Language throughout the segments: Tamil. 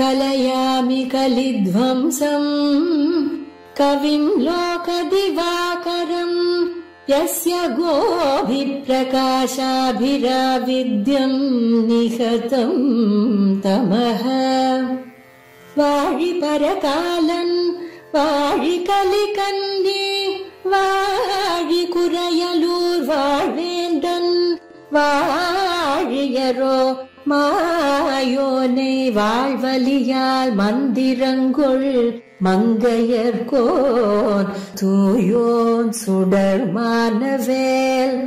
कलयामि कलिध्वंसम् कविं लोकदिवाकरम् यस्य गोभिप्रकाशाभिराविद्यं निहतं तमः वाळिपरकालन् वाळिकलिकन्ये वाळिकुरयलूर् वाळवेन्दन् वाழியரோ மாயோனை வாழ்வலியால் மந்திரங்கொள் மங்கையர்கோன் தூயோன் சுடர்மானவேல்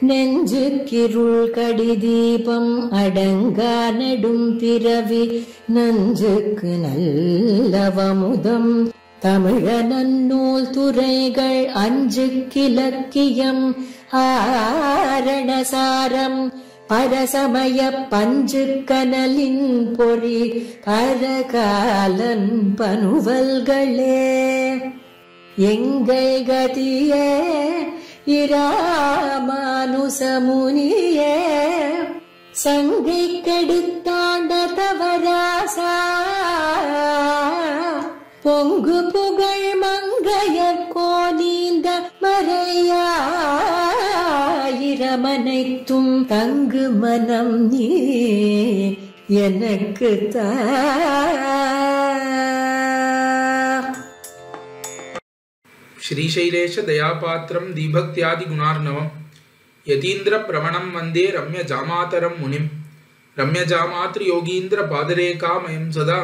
நெஞ்சுக்கிருள் கடிதீபம் அடங்கா நெடும் பிறவி நஞ்சுக்கு நல்லவமுதம் தமிழ நன்னூல் துறைகள் அஞ்சுக்கிலக்கியம் ஆரணசாரம் பரசமய பஞ்சு கனலின் பொறி பரகாலன் பனுவல்களே எங்கள் கதியே இராமானுசமுனியே சங்கை கெடுத்தாண்ட தவராசா பொங்கு புகழ் மங்கையர் கோலீந்த மறையாயிரமனைத்தும் தங்கு மனம் நீ எனக்கு தா. श्रीशैलेश दयापात्रं दीभक्त्यादि गुणार्णवं यतीन्द्र प्रवणं वन्दे रम्य जामातरं मुनिं रम्य जामात्र योगीन्द्र पादरेखामयं सदा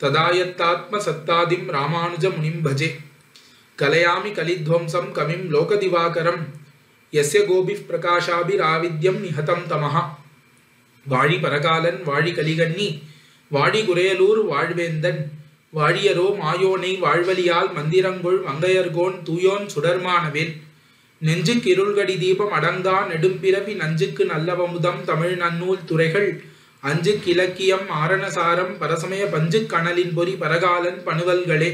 तदायत्तात्म सत्तादिं रामानुज मुनिं भजे. कलयामि कलिध्वंसं कविं लोकदिवाकरं यस्य गोभिः प्रकाशाभिराविद्यं निहतं तमः वाळि परकालन् वाळि कलिगन्नी वाळि कुरेलूर वाळवेन्दन् வாழியரோ மாயோனை வாழ்வலியால் மந்திரங்கொள் மங்கையர்கோன் தூயோன் சுடர்மானவேல் நெஞ்சுக்கு இருள்கடி தீபம் அடங்கா நெடும்பிறவி நஞ்சுக்கு நல்லவமுதம் தமிழ் நன்னூல் துறைகள் அஞ்சுக்கு இலக்கியம் ஆரணசாரம் பரசமய பஞ்சு கணலின் பொறி பரகாலன் பணுவல்களே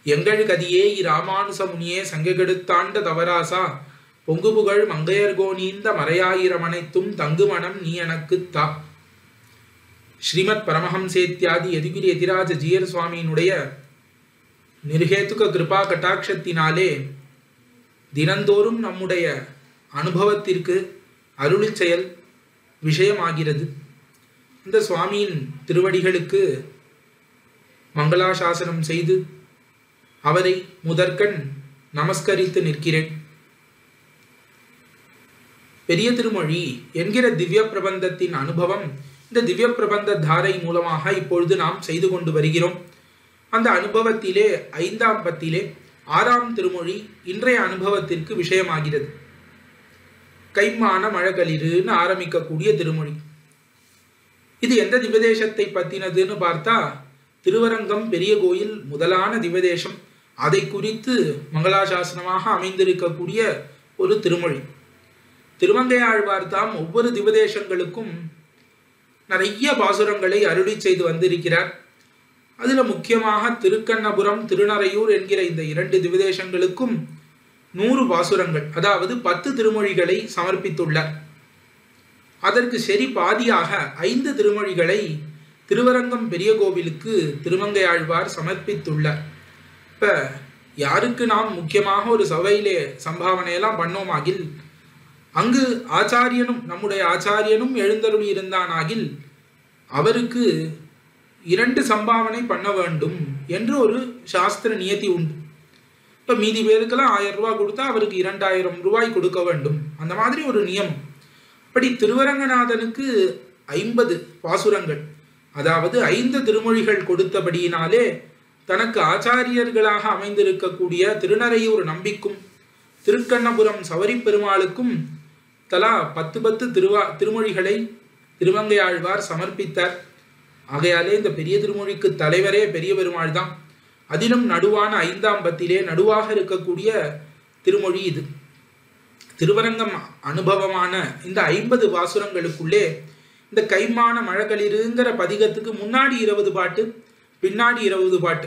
எங்கள் கதியே இராமானுச முனியே சங்கெடுத்தாண்ட தவராசா பொங்குபுகழ் மங்கையர்கோனீந்த மறையாயிரமனைத்தும் தங்குமணம் நீ எனக்கு தா. ஸ்ரீமத் பரமஹம்சேத்யாதி யதிகிரி யதிராஜ ஜீயர் சுவாமியினுடைய நிர்ஹேதுக கிருபா கட்டாட்சத்தினாலே தினந்தோறும் நம்முடைய அனுபவத்திற்கு அருளி செயல் விஷயமாகிறது. இந்த சுவாமியின் திருவடிகளுக்கு மங்களாசாசனம் செய்து அவரை முதற்கண் நமஸ்கரித்து நிற்கிறேன். பெரிய திருமொழி என்கிற திவ்ய பிரபந்தத்தின் அனுபவம் இந்த திவ்ய பிரபந்த தாரை மூலமாக இப்பொழுது நாம் செய்து கொண்டு வருகிறோம். அந்த அனுபவத்திலே 5ஆம் பத்திலே 6ஆம் திருமொழி இன்றைய அனுபவத்திற்கு விஷயமாகிறது. கைமான மழகளிருன்னு ஆரம்பிக்கக்கூடிய திருமொழி. இது எந்த திவ்யதேசத்தை பத்தினதுன்னு பார்த்தா திருவரங்கம் பெரிய கோயில் முதலான திவ்யதேசம். அதை குறித்து மங்களாசாசனமாக அமைந்திருக்கக்கூடிய ஒரு திருமொழி. திருமங்கையாழ்வார் தாம் ஒவ்வொரு திவ்யதேசங்களுக்கும் நிறைய பாசுரங்களை அருளி செய்து வந்திருக்கிறார். அதுல முக்கியமாக திருக்கண்ணபுரம் திருநறையூர் என்கிற இந்த 2 திவ்யதேசங்களுக்கும் 100 பாசுரங்கள், அதாவது 10 திருமொழிகளை சமர்ப்பித்துள்ளார். அதற்கு சரி பாதியாக 5 திருமொழிகளை திருவரங்கம் பெரிய கோவிலுக்கு திருமங்கையாழ்வார் சமர்ப்பித்துள்ளார். இப்ப யாருக்கு நாம் முக்கியமாக ஒரு சபையிலே சம்பாவனையெல்லாம் பண்ணோமாகில் அங்கு ஆச்சாரியனும் நம்முடைய ஆச்சாரியனும் எழுந்தருளி இருந்தானாகில் அவருக்கு 2 சம்பாவனை பண்ண வேண்டும் என்று ஒரு சாஸ்திர நியதி உண்டு. இப்ப மீதி பேருக்கெல்லாம் 1000 ரூபாய் கொடுத்தா அவருக்கு 2000 ரூபாய் கொடுக்க வேண்டும், அந்த மாதிரி ஒரு நியமம். அப்படி திருவரங்கநாதனுக்கு 50 பாசுரங்கள், அதாவது 5 திருமொழிகள் கொடுத்தபடியினாலே தனக்கு ஆச்சாரியர்களாக அமைந்திருக்கக்கூடிய திருநறையூர் நம்பிக்கும் திருக்கண்ணபுரம் சவரி பெருமாளுக்கும் தலா 10 திருமொழிகளை திருமங்கையாழ்வார் சமர்ப்பித்தார். ஆகையாலே இந்த பெரிய திருமொழிக்கு தலைவரே பெரிய பெருமாள் தான். அதிலும் நடுவான 5ஆம் பத்திலே நடுவாக இருக்கக்கூடிய திருமொழி இது. திருவரங்கம் அனுபவமான இந்த 50 பாசுரங்களுக்குள்ளே இந்த கைமான மழகளிருங்கிற பதிகத்துக்கு முன்னாடி 20 பாட்டு, பின்னாடி 20 பாட்டு.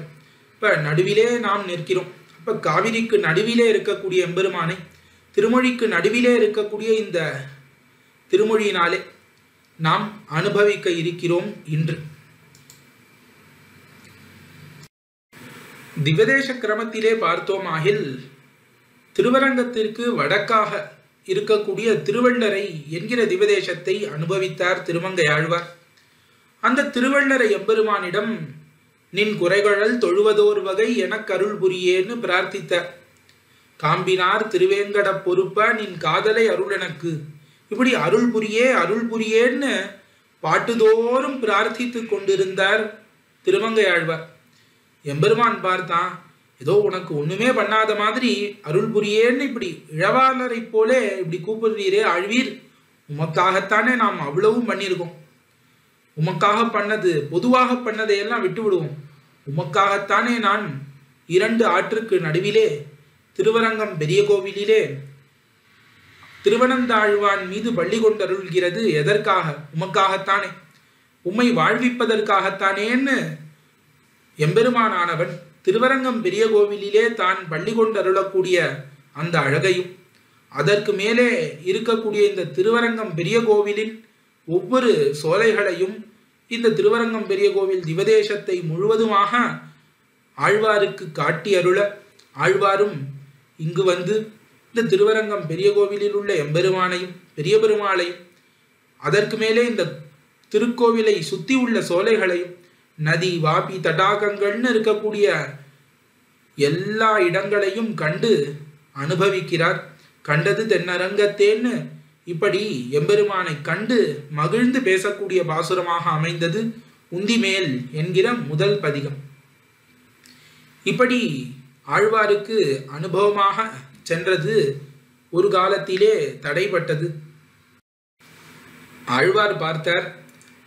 இப்ப நடுவிலே நாம் நிற்கிறோம். இப்ப காவிரிக்கு நடுவிலே இருக்கக்கூடிய எம்பெருமானை, திருமொழிக்கு நடுவிலே இருக்கக்கூடிய இந்த திருமொழியினாலே நாம் அனுபவிக்க இருக்கிறோம் இன்று. திவதேச கிரமத்திலே பார்த்தோமாகில் திருவரங்கத்திற்கு வடக்காக இருக்கக்கூடிய திருவள்ளரை என்கிற திவதேசத்தை அனுபவித்தார் திருமங்கையாழ்வார். அந்த திருவள்ளரை எம்பெருமானிடம் நின் குறைகழல் தொழுவதோர் வகை எனக் அருள் புரியேன்னு பிரார்த்தித்தார். காம்பினார் திருவேங்கட பொறுப்ப நின் காதலை அருள் எனக்கு, இப்படி அருள் புரியேன்னு பாட்டுதோறும் பிரார்த்தித்து கொண்டிருந்தார் திருமங்கையாழ்வார். எம்பெருமான் பார்த்தான், ஏதோ உனக்கு ஒண்ணுமே பண்ணாத மாதிரி அருள் புரியேன்னு இப்படி இழவாளரை போலே இப்படி கூப்பிடுறீரே ஆழ்வீர், உமக்காகத்தானே நாம் அவ்வளவும் பண்ணியிருக்கோம். உமக்காக பண்ணது, பொதுவாக பண்ணதையெல்லாம் விட்டு விடுவோம். உமக்காகத்தானே நான் 2 ஆற்றுக்கு நடுவிலே திருவரங்கம் பெரிய கோவிலிலே திருவனந்தாழ்வான் மீது பள்ளி கொண்டருள்கிறது. எதற்காக? உமக்காகத்தானே, உம்மை வாழ்விப்பதற்காகத்தானேன்னு எம்பெருமானானவன் திருவரங்கம் பெரிய கோவிலிலே தான் பள்ளி கொண்டருளக்கூடிய அந்த அழகையும், அதற்கு மேலே இருக்கக்கூடிய இந்த திருவரங்கம் பெரிய கோவிலின் ஒவ்வொரு சோலைகளையும், இந்த திருவரங்கம் பெரிய கோவில் திவதேசத்தை முழுவதுமாக ஆழ்வாருக்கு காட்டி அருள, ஆழ்வாரும் இங்கு வந்து இந்த திருவரங்கம் பெரிய கோவிலில் உள்ள எம்பெருமானையும் பெரிய பெருமாளையும், அதற்கு மேலே இந்த திருக்கோவிலை சுத்தி உள்ள சோலைகளையும், நதி வாபி தடாகங்கள்னு இருக்கக்கூடிய எல்லா இடங்களையும் கண்டு அனுபவிக்கிறார். கண்டது தென்னரங்கத்தேன்னு இப்படி எம்பெருமானை கண்டு மகிழ்ந்து பேசக்கூடிய பாசுரமாக அமைந்தது உந்திமேல் என்கிற முதல் பதிகம். இப்படி ஆழ்வாருக்கு அனுபவமாக சென்றது ஒரு காலத்திலே தடைப்பட்டது. ஆழ்வார் பார்த்தார்,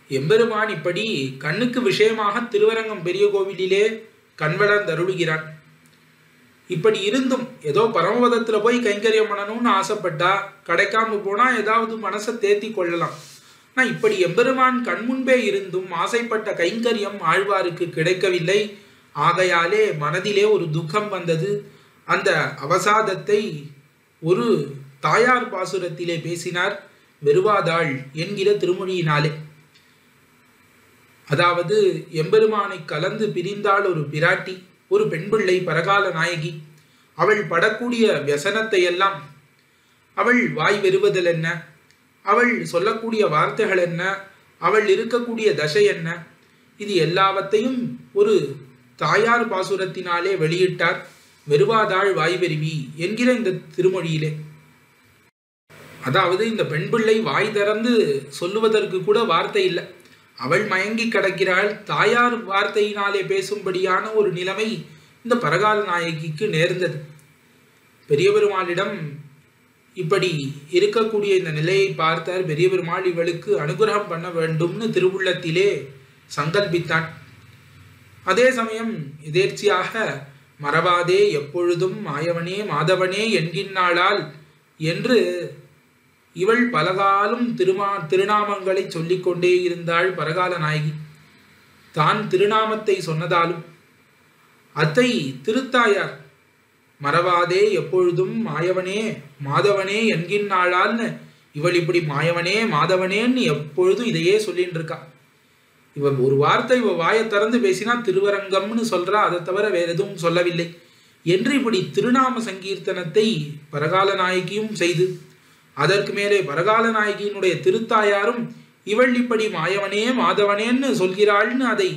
எம்பெருமான் இப்படி கண்ணுக்கு விஷயமாக திருவரங்கம் பெரிய கோவிலிலே கண்வளர்ந்தருளுகிறான். இப்படி இருந்தும் ஏதோ பரமபதத்துல போய் கைங்கரியம் பண்ணணும்னு ஆசைப்பட்டா கிடைக்காம போனா ஏதாவது மனசை தேத்தி கொள்ளலாம். ஆனா இப்படி எம்பெருமான் கண்முன்பே இருந்தும் ஆசைப்பட்ட கைங்கரியம் ஆழ்வாருக்கு கிடைக்கவில்லை. ஆகையாலே மனதிலே ஒரு துக்கம் வந்தது. அந்த அவசாதத்தை ஒரு தாயார் பாசுரத்திலே பேசினார் வெறுவாதாள் என்கிற திருமொழியினாலே. அதாவது எம்பெருமானை கலந்து பிரிந்தாள் ஒரு பிராட்டி, ஒரு பெண் பிள்ளை, பரகால நாயகி. அவள் படக்கூடிய வியசனத்தை எல்லாம், அவள் வாய் வெறுவதல் என்ன, அவள் சொல்லக்கூடிய வார்த்தைகள் என்ன, அவள் இருக்கக்கூடிய தசை என்ன, இது எல்லாவற்றையும் ஒரு தாயார் பாசுரத்தினாலே வெளியிட்டார் வெறுவாதாள் வாய் வெறுவி என்கிற இந்த திருமொழியிலே. அதாவது இந்த பெண் பிள்ளை வாய் திறந்து சொல்லுவதற்கு கூட வார்த்தை இல்லை, அவள் மயங்கி கிடக்கிறாள். தாயார் வார்த்தையினாலே பேசும்படியான ஒரு நிலைமை இந்த பரகால நாயகிக்கு நேர்ந்தது. பெரிய பெருமாளிடம் இப்படி இருக்கக்கூடிய இந்த நிலையை பார்த்தார் பெரிய பெருமாள். இவளுக்கு அனுகிரகம் பண்ண வேண்டும்னு திருவுள்ளத்திலே சங்கல்பித்தான். அதே சமயம் எதேர்ச்சியாக மறவாதே எப்பொழுதும் மாயவனே மாதவனே என்கின்றாளால் என்று இவள் பலகாலம் திருநாமங்களை சொல்லிக்கொண்டே இருந்தாள் பரகால நாயகி. தான் திருநாமத்தை சொன்னதாலும் அத்தை திருத்தாயார் மறவாதே எப்பொழுதும் மாயவனே மாதவனே என்கின்றாளால்னு இவள் இப்படி மாயவனே மாதவனேன்னு எப்பொழுதும் இதையே சொல்லிட்டு இருக்கா. இவ ஒரு வார்த்தை இவ வாயை திறந்து பேசினா திருவரங்கம்னு சொல்றா, அதை தவிர வேற எதுவும் சொல்லவில்லை என்று இப்படி திருநாம சங்கீர்த்தனத்தை பரகால நாயகியும் செய்து, அதற்கு மேலே பரகால நாயகியினுடைய திருத்தாயாரும் இவள் இப்படி மாயவனே மாதவனேன்னு சொல்கிறாள்னு அதை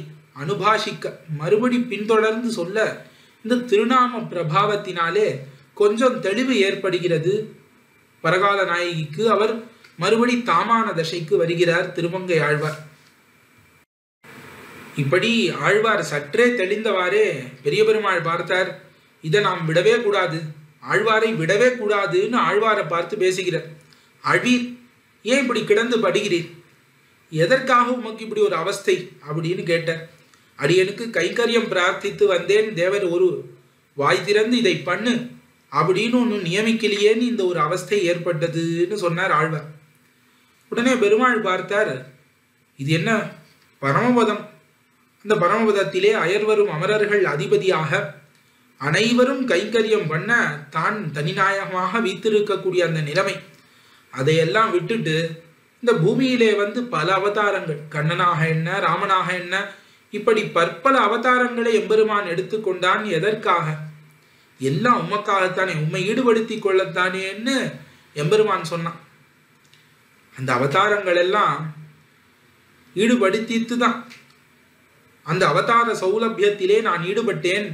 அனுபாஷிக்க மறுபடி பின்தொடர்ந்து சொல்ல இந்த திருநாம பிரபாவத்தினாலே கொஞ்சம் தெளிவு ஏற்படுகிறது பரகால நாயகிக்கு. அவர் மறுபடி தாமான தசைக்கு வருகிறார் திருமங்கை ஆழ்வார். இப்படி ஆழ்வார் சற்றே தெளிந்தவாறே பெரிய பெருமாள் பார்த்தார், இதை நாம் விடவே கூடாது, ஆழ்வாரை விடவே கூடாதுன்னு ஆழ்வாரை பார்த்து பேசுகிறார். ஆழ்வீர், ஏன் இப்படி கிடந்து படுகிறீர்? எதற்காக உமக்கு இப்படி ஒரு அவஸ்தை அப்படின்னு கேட்டார். அடியனுக்கு கைங்கரியம் பிரார்த்தித்து வந்தேன், தேவர் ஒரு வாய் திறந்து இதை பண்ணு அப்படின்னு ஒன்று நியமிக்கலையேன்னு இந்த ஒரு அவஸ்தை ஏற்பட்டதுன்னு சொன்னார் ஆழ்வார். உடனே பெருமாள் பார்த்தார், இது என்ன பரமபதம், அந்த பரமபதத்திலே அயர்வரும் அமரர்கள் அதிபதியாக அனைவரும் கைங்கரியம் பண்ண தான் தனிநாயகமாக வீத்திருக்கக்கூடிய அந்த நிலைமை, அதையெல்லாம் விட்டுட்டு இந்த பூமியிலே வந்து பல அவதாரங்கள், கண்ணனாக என்ன ராமனாக என்ன இப்படி பற்பல அவதாரங்களை எம்பெருமான் எடுத்துக்கொண்டான். எதற்காக? எல்லாம் உமக்காகத்தானே, உம்மை ஈடுபடுத்தி கொள்ளத்தானேன்னு எம்பெருமான் சொன்னான். அந்த அவதாரங்கள் எல்லாம் ஈடுபடுத்தித்து தான். அந்த அவதார சௌலபியத்திலே நான் ஈடுபட்டேன்.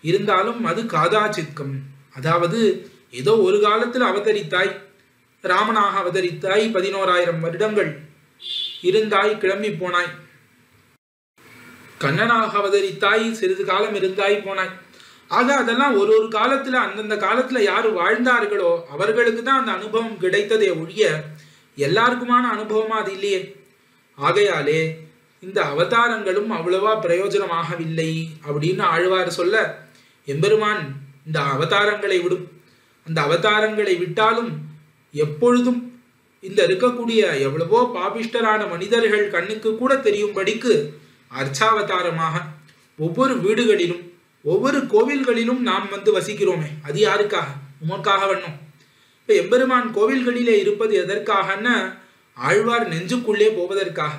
இருந்தாலும் அது காதாச்சித்கம். அதாவது ஏதோ ஒரு காலத்தில் அவதரித்தாய், ராமனாக அவதரித்தாய், 11,000 வருடங்கள் இருந்தாய், கிளம்பி போனாய். கண்ணனாக அவதரித்தாய், சிறிது காலம் இருந்தாய், போனாய். ஆக அதெல்லாம் ஒரு ஒரு காலத்துல அந்தந்த காலத்துல யாரு வாழ்ந்தார்களோ அவர்களுக்கு தான் அந்த அனுபவம் கிடைத்ததே ஒழிய எல்லாருக்குமான அனுபவமா அது இல்லையே. ஆகையாலே இந்த அவதாரங்களும் அவ்வளவா பிரயோஜனமாகவில்லை அப்படின்னு ஆழ்வார் சொல்ல, எம்பெருமான் இந்த அவதாரங்களை விடும். அந்த அவதாரங்களை விட்டாலும் எப்பொழுதும் இந்த இருக்கக்கூடிய எவ்வளவோ பாபிஷ்டரான மனிதர்கள் கண்ணுக்கு கூட தெரியும்படிக்கு அர்ச்சாவதாரமாக ஒவ்வொரு வீடுகளிலும் ஒவ்வொரு கோவில்களிலும் நாம் வந்து வசிக்கிறோமே, அது யாருக்காக? உமக்காக வண்ணம். இப்ப எம்பெருமான் கோவில்களிலே இருப்பது எதற்காகன்னா ஆழ்வார் நெஞ்சுக்குள்ளே போவதற்காக.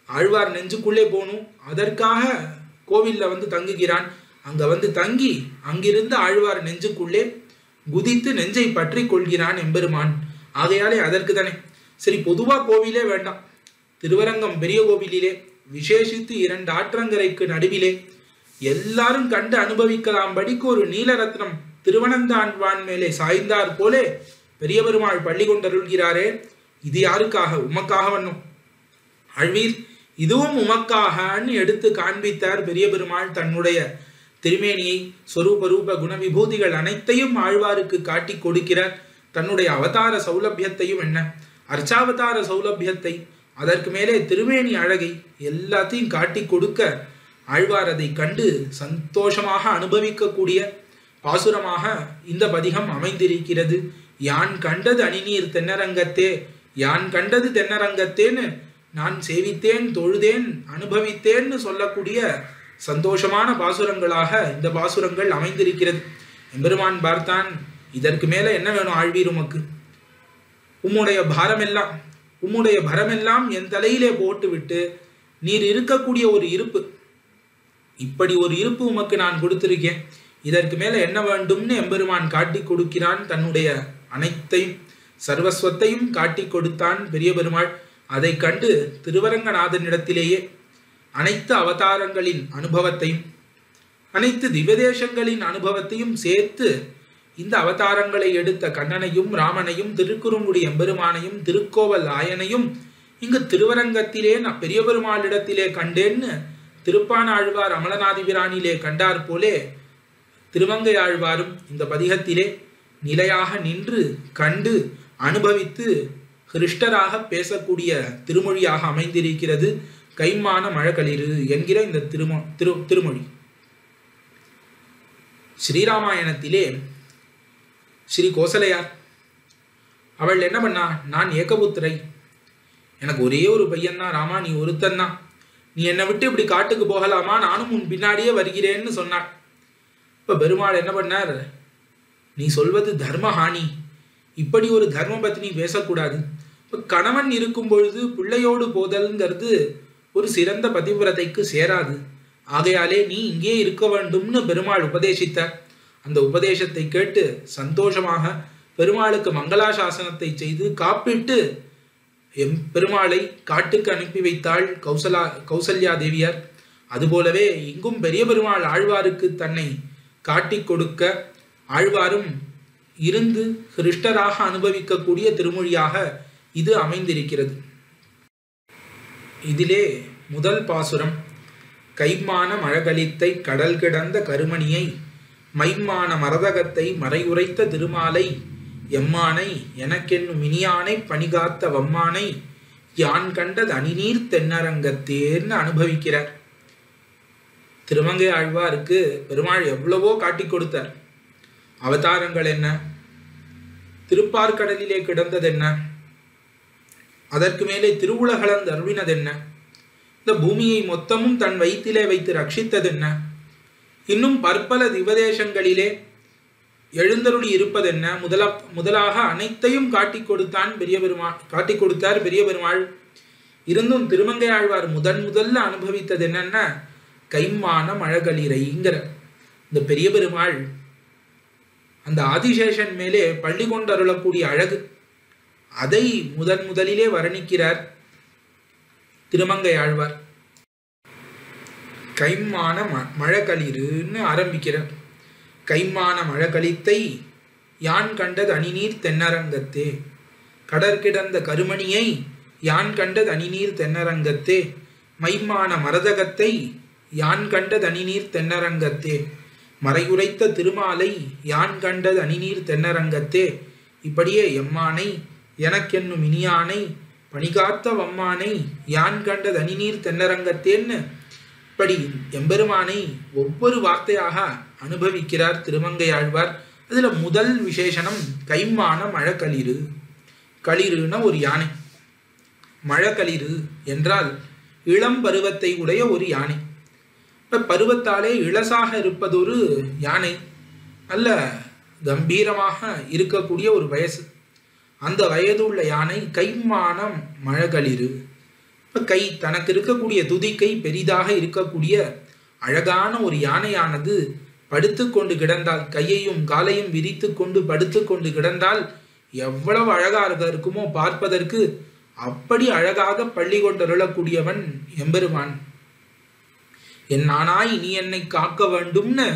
ஆழ்வார் நெஞ்சுக்குள்ளே போகணும், அதற்காக கோவில்ல வந்து தங்குகிறான். அங்க வந்து தங்கி அங்கிருந்து ஆழ்வார் நெஞ்சுக்குள்ளே குதித்து நெஞ்சை பற்றி கொள்கிறான் எம்பெருமான். ஆகையாலே அதற்கு தானே. சரி, பொதுவா கோவிலே வேண்டாம், திருவரங்கம் பெரிய கோவிலிலே விசேஷித்து 2 ஆற்றங்கரைக்கு நடுவிலே எல்லாரும் கண்டு அனுபவிக்கலாம் படிக்கு ஒரு நீலரத்னம் திருவனந்தாழ்வான் மேலே சாய்ந்தார் போலே பெரிய பெருமாள் பள்ளி கொண்டருள்கிறாரே, இது யாருக்காக? உமக்காக வண்ணம். ஆழ்வீர், இதுவும் உமக்காகன்னு எடுத்து காண்பித்தார் பெரிய பெருமாள். தன்னுடைய திருமேனியை, சொரூப ரூப குண விபூதிகள் அனைத்தையும் ஆழ்வாருக்கு காட்டி கொடுக்கிறார். தன்னுடைய அவதார சௌலபியத்தையும், என்ன அர்ச்சாவதார சௌலபியத்தை, அதற்கு மேலே திருமேனி அழகை எல்லாத்தையும் காட்டி கொடுக்க ஆழ்வார் அதை கண்டு சந்தோஷமாக அனுபவிக்கக்கூடிய பாசுரமாக இந்த பதிகம் அமைந்திருக்கிறது. யான் கண்டது அணிநீர் தென்னரங்கத்தே, யான் கண்டது தென்னரங்கத்தேன்னு நான் சேவித்தேன், தொழுதேன், அனுபவித்தேன்னு சொல்லக்கூடிய சந்தோஷமான பாசுரங்களாக இந்த பாசுரங்கள் அமைந்திருக்கிறது. எம்பெருமான் பார்த்தான், இதற்கு மேல என்ன வேணும் ஆழ்வீர் உமக்கு? உம்முடைய பாரமெல்லாம், உம்முடைய பரமெல்லாம் என் தலையிலே போட்டு விட்டு நீர் இருக்கக்கூடிய ஒரு இருப்பு, இப்படி ஒரு இருப்பு உமக்கு நான் கொடுத்திருக்கேன், இதற்கு மேல என்ன வேண்டும்னு எம்பெருமான் காட்டி கொடுக்கிறான். தன்னுடைய அனைத்தையும் சர்வஸ்வத்தையும் காட்டி கொடுத்தான் பெரிய பெருமாள். அதை கண்டு திருவரங்கநாதனிடத்திலேயே அனைத்து அவதாரங்களின் அனுபவத்தையும் அனைத்து திவ்யதேசங்களின் அனுபவத்தையும் சேர்த்து இந்த அவதாரங்களை எடுத்த கண்ணனையும் ராமனையும் திருக்குறுங்குடி எம்பெருமானையும் திருக்கோவல் ஆயனையும் இங்கு திருவரங்கத்திலே நான் பெரிய பெருமாளிடத்திலே கண்டேன்னு திருப்பானாழ்வார் அமலநாதிபிரானிலே கண்டார் போலே திருமங்கை ஆழ்வாரும் இந்த பதிகத்திலே நிலையாக நின்று கண்டு அனுபவித்து கிருஷ்டராக பேசக்கூடிய திருமொழியாக அமைந்திருக்கிறது கைமான மழகளிரு என்கிற இந்த திருமொழி. ஸ்ரீராமாயணத்திலே ஸ்ரீ கோசலையார் அவள் என்ன பண்ணா, நான் ஏகபுத்திரை, எனக்கு ஒரே ஒரு பையன்தான் ராமா, நீ ஒருத்தன்தான், நீ என்னை விட்டு இப்படி காட்டுக்கு போகலாமா, நானும் உன் பின்னாடியே வருகிறேன்னு சொன்னாள். இப்ப பெருமாள் என்ன பண்ணார், நீ சொல்வது தர்மஹானி, இப்படி ஒரு தர்ம பத்னி பேசக்கூடாது. இப்ப கணவன் இருக்கும் பொழுது பிள்ளையோடு போதல்ங்கிறது ஒரு சிறந்த பதிவிரதைக்கு சேராது. ஆகையாலே நீ இங்கே இருக்க வேண்டும்னு பெருமாள் உபதேசித்தார். அந்த உபதேசத்தை கேட்டு சந்தோஷமாக பெருமாளுக்கு மங்களாசாசனத்தை செய்து காப்பிட்டு பெருமாளை காட்டுக்கு அனுப்பி வைத்தாள் கௌசல்யா தேவியார். அதுபோலவே இங்கும் பெரிய பெருமாள் ஆழ்வாருக்கு தன்னை காட்டி கொடுக்க ஆழ்வாரும் இருந்து கிருஷ்டராக அனுபவிக்கக்கூடிய திருமொழியாக இது அமைந்திருக்கிறது. இதிலே முதல் பாசுரம், கைமான மழகலித்தை கடல் கிடந்த கருமணியை மைமான மரதகத்தை மறையுரைத்த திருமாலை எம்மானை எனக்கென்னும் இனியானை பணிகாத்த வம்மானை யான் கண்டது அணிநீர் தென்னரங்கத்தேன்னு அனுபவிக்கிறார். திருமங்கை ஆழ்வாருக்கு பெருமாள் எவ்வளவோ காட்டி கொடுத்தார். அவதாரங்கள் என்ன, திருப்பார்கடலிலே கிடந்தது என்ன, அதற்கு மேலே திருவுலகளந்து அருளினது என்ன, இந்த பூமியை மொத்தமும் தன் வயிற்றிலே வைத்து ரட்சித்தது என்ன, இன்னும் பற்பல திவதேசங்களிலே எழுந்தருளி இருப்பது என்ன, முதலாக அனைத்தையும் காட்டி கொடுத்தார் பெரிய பெருமாள். இருந்தும் திருமங்கை ஆழ்வார் முதல்ல அனுபவித்தது என்னன்னா, கைம்மான மழகளிரைங்கிற இந்த பெரிய பெருமாள் அந்த ஆதிசேஷன் மேலே பள்ளி கொண்டருளக்கூடிய அழகு, அதை முதலிலே வர்ணிக்கிறார் திருமங்கை ஆழ்வார். கைம்மான மழகளிருன்னு ஆரம்பிக்கிறார். கைம்மான மழகளித்தை யான் கண்டது அணிநீர் தென்னரங்கத்தே, கடற்கிடந்த கருமணியை யான் கண்டது அணிநீர் தென்னரங்கத்தே, மைமான மரதகத்தை யான் கண்டது அணிநீர் தென்னரங்கத்தே, மறையுரைத்த திருமாலை யான் கண்டது அணிநீர் தென்னரங்கத்தே, இப்படியே எம்மானை எனக்கென்னும் இனியானை பணிகாத்த வம்மானை யான் கண்டது அணிநீர் தென்னரங்கத்தேன்னு இப்படி எம்பெருமானை ஒவ்வொரு வார்த்தையாக அனுபவிக்கிறார் திருமங்கை ஆழ்வார். அதுல முதல் விசேஷனம் கைம்மான மழகளிரு. களிருன்னா ஒரு யானை. மழகளிரு என்றால் இளம் பருவத்தை உடைய ஒரு யானை. பருவத்தாலே இளசாக இருப்பதொரு யானை, நல்ல கம்பீரமாக இருக்கக்கூடிய ஒரு வயசு. அந்த வயது உள்ள யானை கைம்மான மழகளிரு. கை தனக்கு இருக்கக்கூடிய துதிக்கை பெரிதாக இருக்கக்கூடிய அழகான ஒரு யானையானது படுத்து கொண்டு கிடந்தால், கையையும் காலையும் விரித்து கொண்டு படுத்து கொண்டு கிடந்தால் எவ்வளவு அழகாக இருக்குமோ பார்ப்பதற்கு, அப்படி அழகாக பள்ளி கொண்டருளக்கூடியவன் எம்பெருமான். என் ஆனாய் நீ என்னை காக்க வேண்டும்னு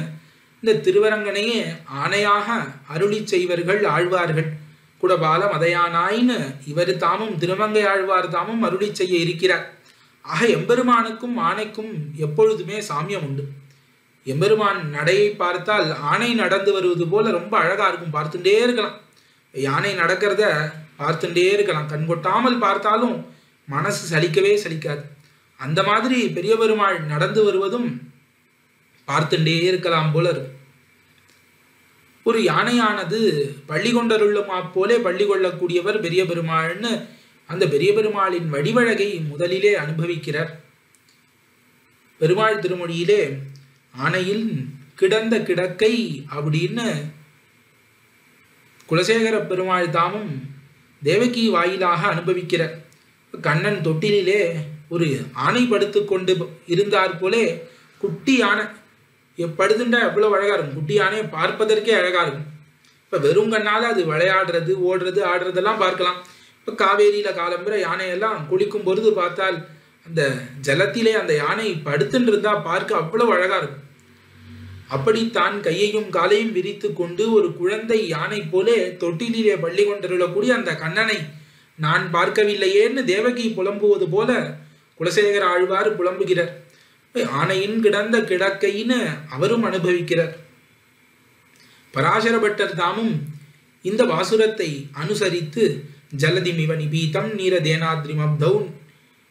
இந்த திருவரங்கனையே ஆணையாக அருளி செய்வர்கள் ஆழ்வார்கள். குடபால மதையானாய்னு இவர் தாமும் திருமங்கை ஆழ்வார் தாமும் அருளி செய்ய இருக்கிறார். ஆக எம்பெருமானுக்கும் ஆணைக்கும் எப்பொழுதுமே சாமியம் உண்டு. எம்பெருமான் நடையை பார்த்தால் ஆணை நடந்து வருவது போல ரொம்ப அழகா இருக்கும், பார்த்துட்டே இருக்கலாம். யானை நடக்கிறத பார்த்துட்டே இருக்கலாம், கண்கொட்டாமல் பார்த்தாலும் மனசு சலிக்கவே சலிக்காது. அந்த மாதிரி பெரிய பெருமாள் நடந்து வருவதும் பார்த்துட்டே இருக்கலாம் போல இருக்கும். ஒரு யானையானது பள்ளி கொண்டருள்ளுமா போலே பள்ளி கொள்ளக்கூடியவர் பெரிய பெருமாள்னு அந்த பெரிய பெருமாளின் வடிவழகை முதலிலே அனுபவிக்கிறார். பெருமாள் திருமொழியிலே ஆனையில் கிடந்த கிடக்கை அப்படின்னு குலசேகர பெருமாள் தாமும் தேவகி வாயிலாக அனுபவிக்கிறார். கண்ணன் தொட்டிலே ஒரு ஆணை படுத்து கொண்டு இருந்தார் போலே குட்டி யானை படுத்துட்டா எவ்வளவு அழகா இருக்கும். குட்டி யானையை பார்ப்பதற்கே அழகா இருக்கும். இப்ப வெறும் கண்ணால அது விளையாடுறது ஓடுறது ஆடுறதெல்லாம் பார்க்கலாம். இப்ப காவேரியில காலம்புற யானையெல்லாம் குளிக்கும் பொழுது பார்த்தால் அந்த ஜலத்திலே அந்த யானை படுத்துட்டு இருந்தா பார்க்க அவ்வளவு அழகா இருக்கும். அப்படி தான் கையையும் காலையும் விரித்து கொண்டு ஒரு குழந்தை யானை போலே தொட்டிலே பள்ளி கொண்டிருக்கக்கூடிய அந்த கண்ணனை நான் பார்க்கவில்லையேன்னு தேவகி புலம்புவது போல குலசேகர ஆழ்வார் புலம்புகிறார். ஆனையின் கிடந்த கிடக்கைன்னு அவரும் அனுபவிக்கிறார். பராசர பட்டர் தாமும் இந்த வாசுரத்தை அனுசரித்து ஜலதிமிவ நிபீதம் நீரதேனாத்ரிமப்தௌ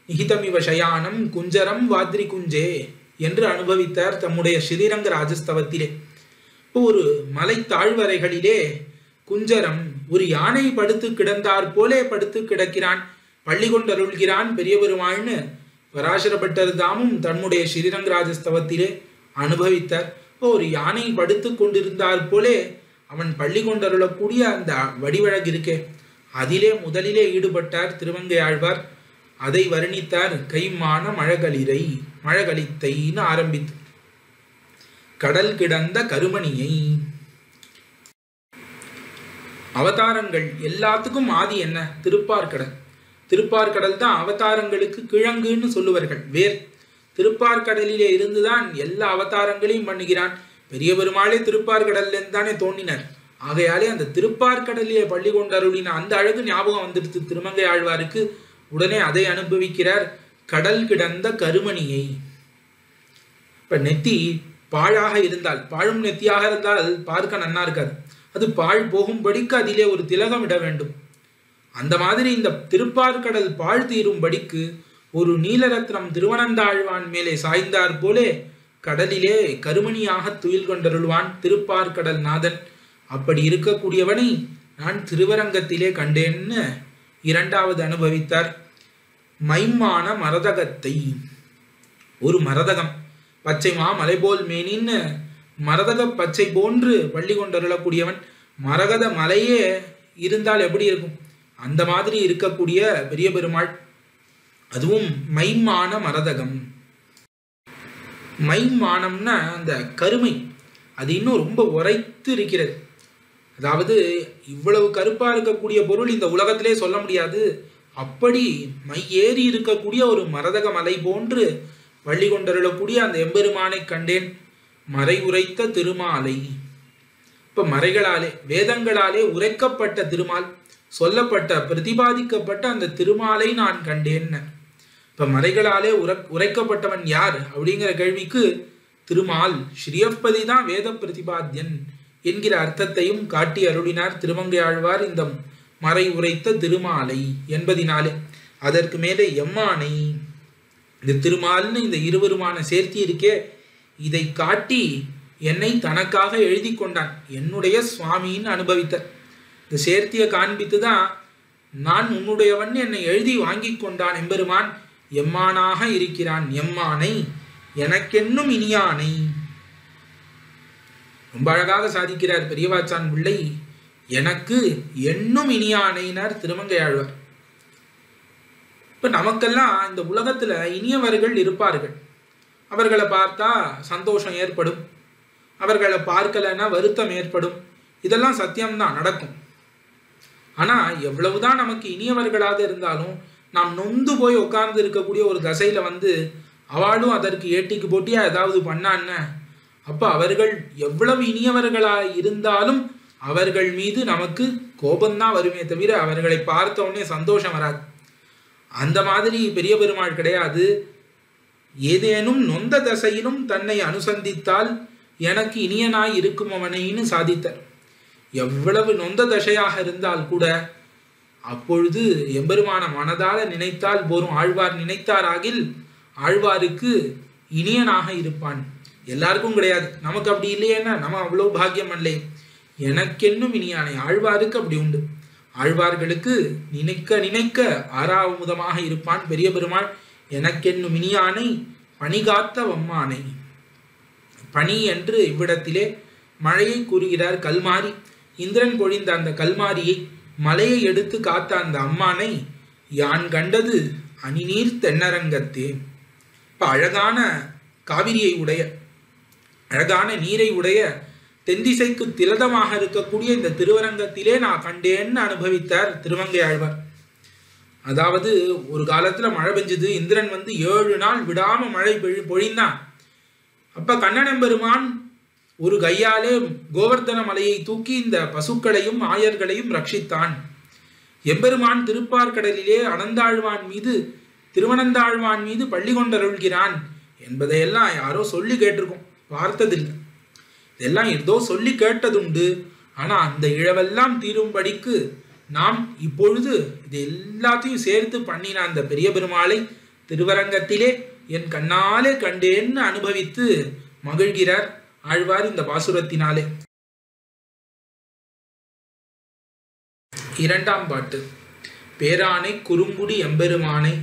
நிஹிதமிவ சயானம் குஞ்சரம் வாத்ரி குஞ்சே என்று அனுபவித்தார் தம்முடைய ஸ்ரீரங்க ராஜஸ்தவத்திலே. ஒரு மலை தாழ்வரைகளிலே குஞ்சரம் ஒரு யானை படுத்து கிடந்தார் போலே படுத்து கிடக்கிறான், பள்ளி கொண்டருள்கிறான் பெரிய பெருமாள்னு பராசர பட்டர் தாமும் தன்னுடைய ஸ்ரீரங்க ராஜஸ்தவத்திலே அனுபவித்தார். ஒரு யானை படுத்து கொண்டிருந்தார் போலே அவன் பள்ளி கொண்டருளக்கூடிய அந்த வடிவழகு இருக்கே, அதிலே முதலிலே ஈடுபட்டார் திருமங்கை ஆழ்வார். அதை வர்ணித்தார் கைம்மான மழகளிரை மழகளித்தைன்னு ஆரம்பித்து கடல் கிடந்த கருமணியை. அவதாரங்கள் எல்லாத்துக்கும் ஆதி என்ன? திருப்பார்கடல். திருப்பார்கடல் தான் அவதாரங்களுக்கு கிழங்குன்னு சொல்லுவார்கள், வேர். திருப்பார்கடலிலே இருந்துதான் எல்லா அவதாரங்களையும் பண்ணுகிறான். பெரிய பெருமாளே திருப்பார்கடல்ல தானே தோன்றினர். ஆகையாலே அந்த திருப்பார்கடலிலே பள்ளி கொண்டருளின அந்த அழகு ஞாபகம் வந்துடுத்து திருமங்கை ஆழ்வாருக்கு. உடனே அதை அனுபவிக்கிறார். கடல் கிடந்த கருமணியை. இப்ப நெத்தி பாழாக இருந்தால், பாழும் நெத்தியாக இருந்தால் பார்க்க நன்னா இருக்காது. அது பாழ் போகும்படிக்கு அதிலே ஒரு திலகம் இட வேண்டும். அந்த மாதிரி இந்த திருப்பார்கடல் பாழ் தீரும்படிக்கு ஒரு நீலரத்னம் திருவனந்தாழ்வான் மேலே சாய்ந்தார் போலே கடலிலே கருமணியாக துயில் கொண்டருள்வான் திருப்பார்கடல் நாதன். அப்படி இருக்கக்கூடியவனை நான் திருவரங்கத்திலே கண்டேன்னு இரண்டாவது அனுபவித்தார். மைம்மான மரதகத்தை. ஒரு மரதகம், பச்சை மாமலை போல் மேனின்னு மரதக பச்சை போன்று பள்ளி கொண்டருளக்கூடியவன். மரகத மலையே இருந்தால் எப்படி இருக்கும், அந்த மாதிரி இருக்கக்கூடிய பெரிய பெருமாள். அதுவும் மைம்மான மரதகம். மைமானம்னா அந்த கருமை அது இன்னும் ரொம்ப உரைத்து இருக்கிறது. அதாவது இவ்வளவு கருப்பா இருக்கக்கூடிய பொருள் இந்த உலகத்திலே சொல்ல முடியாது. அப்படி மை ஏறி இருக்கக்கூடிய ஒரு மரதக மலை போன்று வள்ளி கொண்டருளக்கூடிய அந்த எம்பெருமானை கண்டேன். மறை உரைத்த திருமாலை. இப்ப மறைகளாலே வேதங்களாலே உரைக்கப்பட்ட திருமால், சொல்லப்பட்ட பிரதிபாதிக்கப்பட்ட அந்த திருமாலை நான் கண்டேன். இப்ப மறைகளாலே உரைக்கப்பட்டவன் யார் அப்படிங்கிற கேள்விக்கு திருமால் ஸ்ரீயப்பதி தான் வேத பிரதிபாத்தியன் என்கிற அர்த்தத்தையும் காட்டி அருளினார் திருமங்கை ஆழ்வார் இந்த மறை உரைத்த திருமாலை என்பதினாலே. அதற்கு மேலே எம்மானை, இந்த திருமால்னு இந்த இருவருமான சேர்த்தி இருக்கே, இதை காட்டி என்னை தனக்காக எழுதி கொண்டான், என்னுடைய சுவாமின்னு அனுபவித்த இந்த சேர்த்தியை காண்பித்து தான் நான் உன்னுடையவன் என்னை எழுதி வாங்கி கொண்டான் எம்பெருமான். எம்மானாக இருக்கிறான், எம்மானை எனக்கென்னும் இனியானை. ரொம்ப அழகாக சாதிக்கிறார் பெரியவாச்சான் பிள்ளை. எனக்கு என்னும் இனியானைனார் திருமங்கை ஆழ்வார். இப்ப நமக்கெல்லாம் இந்த உலகத்துல இனியவர்கள் இருப்பார்கள். அவர்களை பார்த்தா சந்தோஷம் ஏற்படும், அவர்களை பார்க்கலன்னா வருத்தம் ஏற்படும். இதெல்லாம் சத்தியம்தான், நடக்கும். ஆனா எவ்வளவுதான் நமக்கு இனியவர்களாக இருந்தாலும் நாம் நொந்து போய் உட்கார்ந்து இருக்கக்கூடிய ஒரு தசையில அவளும் அதற்கு ஏட்டிக்கு போட்டியா ஏதாவது பண்ணான்னு, அப்ப அவர்கள் எவ்வளவு இனியவர்களாக இருந்தாலும் அவர்கள் மீது நமக்கு கோபம்தான் வருமே தவிர அவர்களை பார்த்த உடனே சந்தோஷம் வராது. அந்த மாதிரி பெரிய பெருமாள் கிடையாது. ஏதேனும் நொந்த தசையிலும் தன்னை அனுசந்தித்தால் எனக்கு இனியனாய் இருக்கும் அவனைன்னு சாதித்தார். எவ்வளவு நொந்த தசையாக இருந்தால் கூட அப்பொழுது எம்பெருமான மனதால நினைத்தால் போரும். ஆழ்வார் நினைத்தாராகில் ஆழ்வாருக்கு இனியனாக இருப்பான். எல்லாருக்கும் கிடையாது, நமக்கு அப்படி இல்லையேன்னா நம்ம அவ்வளவு பாக்கியம் அல்ல. எனக்கென்னும் இனியானை, ஆழ்வாருக்கு அப்படி உண்டு. ஆழ்வார்களுக்கு நினைக்க நினைக்க ஆறாவமுதமாக இருப்பான் பெரிய பெருமாள். எனக்கென்னும் இனியானை பணிகாத்த வம்மானை. பனி என்று இவ்விடத்திலே மழையை கூறுகிறார். கல்மாரி, இந்திரன் பொழிந்த அந்த கல்மாரியை, மலையை எடுத்து காத்த அந்த அம்மானை யான் கண்டது அணிநீர் தென்னரங்கத்தே. இப்ப அழகான காவிரியை உடைய, அழகான நீரை உடைய, தென்திசைக்கு திலதமாக இருக்கக்கூடிய இந்த திருவரங்கத்திலே நான் கண்டேன்னு அனுபவித்தார் திருமங்கை ஆழ்வார். அதாவது ஒரு காலத்துல மழை பெஞ்சது, இந்திரன் 7 நாள் விடாம மழை பொழிந்தான். அப்ப கண்ணனெம்பெருமான் ஒரு கையாலே கோவர்தன மலையை தூக்கி இந்த பசுக்களையும் ஆயர்களையும் ரட்சித்தான். எம்பெருமான் திருப்பார்கடலிலே அனந்தாழ்வான் மீது, திருவனந்தாழ்வான் மீது பள்ளி கொண்டருள்கிறான் என்பதையெல்லாம் யாரோ சொல்லி கேட்டிருக்கோம், பார்த்ததில்லை. இதெல்லாம் ஏதோ சொல்லி கேட்டதுண்டு. ஆனா அந்த இழவெல்லாம் தீரும்படிக்கு நாம் இப்பொழுது இது எல்லாத்தையும் சேர்த்து பண்ணின அந்த பெரிய பெருமாளை திருவரங்கத்திலே என் கண்ணாலே கண்டேன்னு அனுபவித்து மகிழ்கிறார் ஆழ்வார் இந்த பாசுரத்தினாலே. 2ஆம் பாட்டு. பேரானை குறுங்குடி எம்பெருமானை,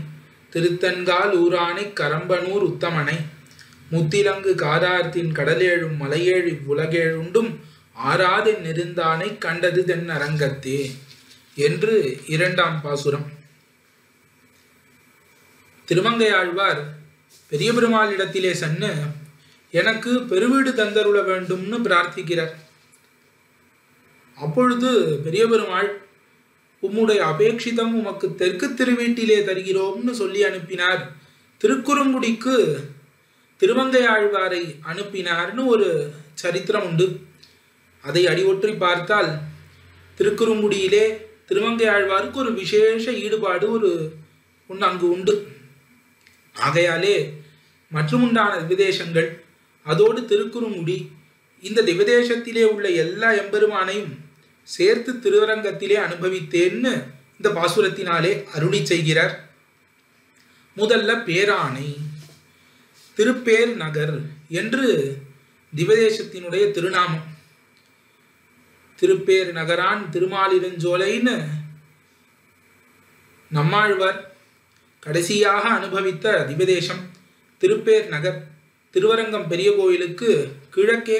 திருத்தன்கால் ஊரானை கரம்பனூர் உத்தமனை, முத்திலங்கு காரார்த்தின் கடலேழும் மலையேழு உலகேழுண்டும் ஆறாது நெருந்தானை கண்டது தென் அரங்கத்தே என்று 2ஆம் பாசுரம். திருமங்கை ஆழ்வார் பெரிய பெருமாளிடத்திலே சென்று எனக்கு பெருவீடு தந்தருள வேண்டும்னு பிரார்த்திக்கிறார். அப்பொழுது பெரிய பெருமாள் உம்முடைய அபேட்சிதம் உமக்கு தெற்கு திருவீட்டிலே தருகிறோம்னு சொல்லி அனுப்பினார். திருக்குறுங்குடிக்கு திருமங்கை ஆழ்வாரை அனுப்பினார்னு ஒரு சரித்திரம் உண்டு. அதை அடிவொற்றி பார்த்தால் திருக்குறுங்குடியிலே திருமங்கை ஆழ்வாருக்கு ஒரு விசேஷ ஈடுபாடு ஒன்று அங்கு உண்டு. ஆகையாலே மற்றுமுண்டான திவ்யதேசங்கள், அதோடு திருக்குறுங்குடி, இந்த திவ்யதேசத்திலே உள்ள எல்லா எம்பெருமானையும் சேர்த்து திருவரங்கத்திலே அனுபவித்தேன்னு இந்த பாசுரத்தினாலே அருளி செய்கிறார். முதல்ல பேரானை, திருப்பேர் நகர் என்று திவ்யதேசத்தினுடைய திருநாமம். திருப்பேர் நகரான் திருமாலிருஞ்சோலைன்னு நம்மாழ்வார் கடைசியாக அனுபவித்த திவ்யதேசம் திருப்பேர் நகர். திருவரங்கம் பெரிய கோயிலுக்கு கிழக்கே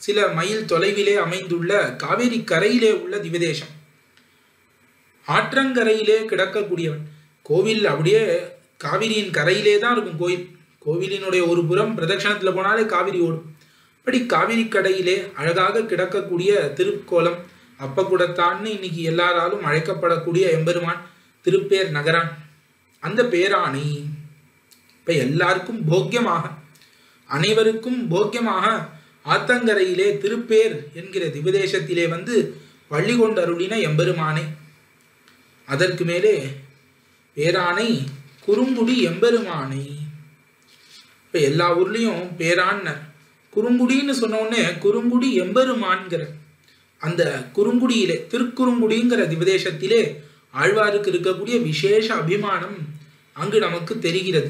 சில மைல் தொலைவிலே அமைந்துள்ள காவேரி கரையிலே உள்ள திவ்யதேசம். ஆற்றங்கரையிலே கிடக்கக்கூடியவன் கோவில். அப்படியே காவிரியின் கரையிலே தான் இருக்கும் கோயில். கோவிலினுடைய ஒரு புறம் பிரதட்சணத்துல போனாலே காவிரி ஓடும். அப்படி காவிரி கடையிலே அழகாக கிடக்கக்கூடிய திருக்கோலம் அப்பகுடத்தான்னு இன்னைக்கு எல்லாராலும் அழைக்கப்படக்கூடிய எம்பெருமான் திருப்பேர் நகரான். அந்த பேராணை இப்ப எல்லாருக்கும் போக்கியமாக, அனைவருக்கும் போக்கியமாக ஆத்தங்கரையிலே திருப்பேர் என்கிற திவதேசத்திலே வந்து பள்ளி கொண்டருளின எம்பெருமானை. அதற்கு மேலே பேரானை குறுங்குடி எம்பெருமானை. இப்ப எல்லா ஊர்லயும் பேரான்னர், குறுங்குடின்னு சொன்ன உடனே குறுங்குடி எம்பெருமான்கிற அந்த குறுங்குடியிலே, திருக்குறுங்குடிங்கிற திவதேசத்திலே ஆழ்வாருக்கு இருக்கக்கூடிய விசேஷ அபிமானம் அங்கு நமக்கு தெரிகிறது.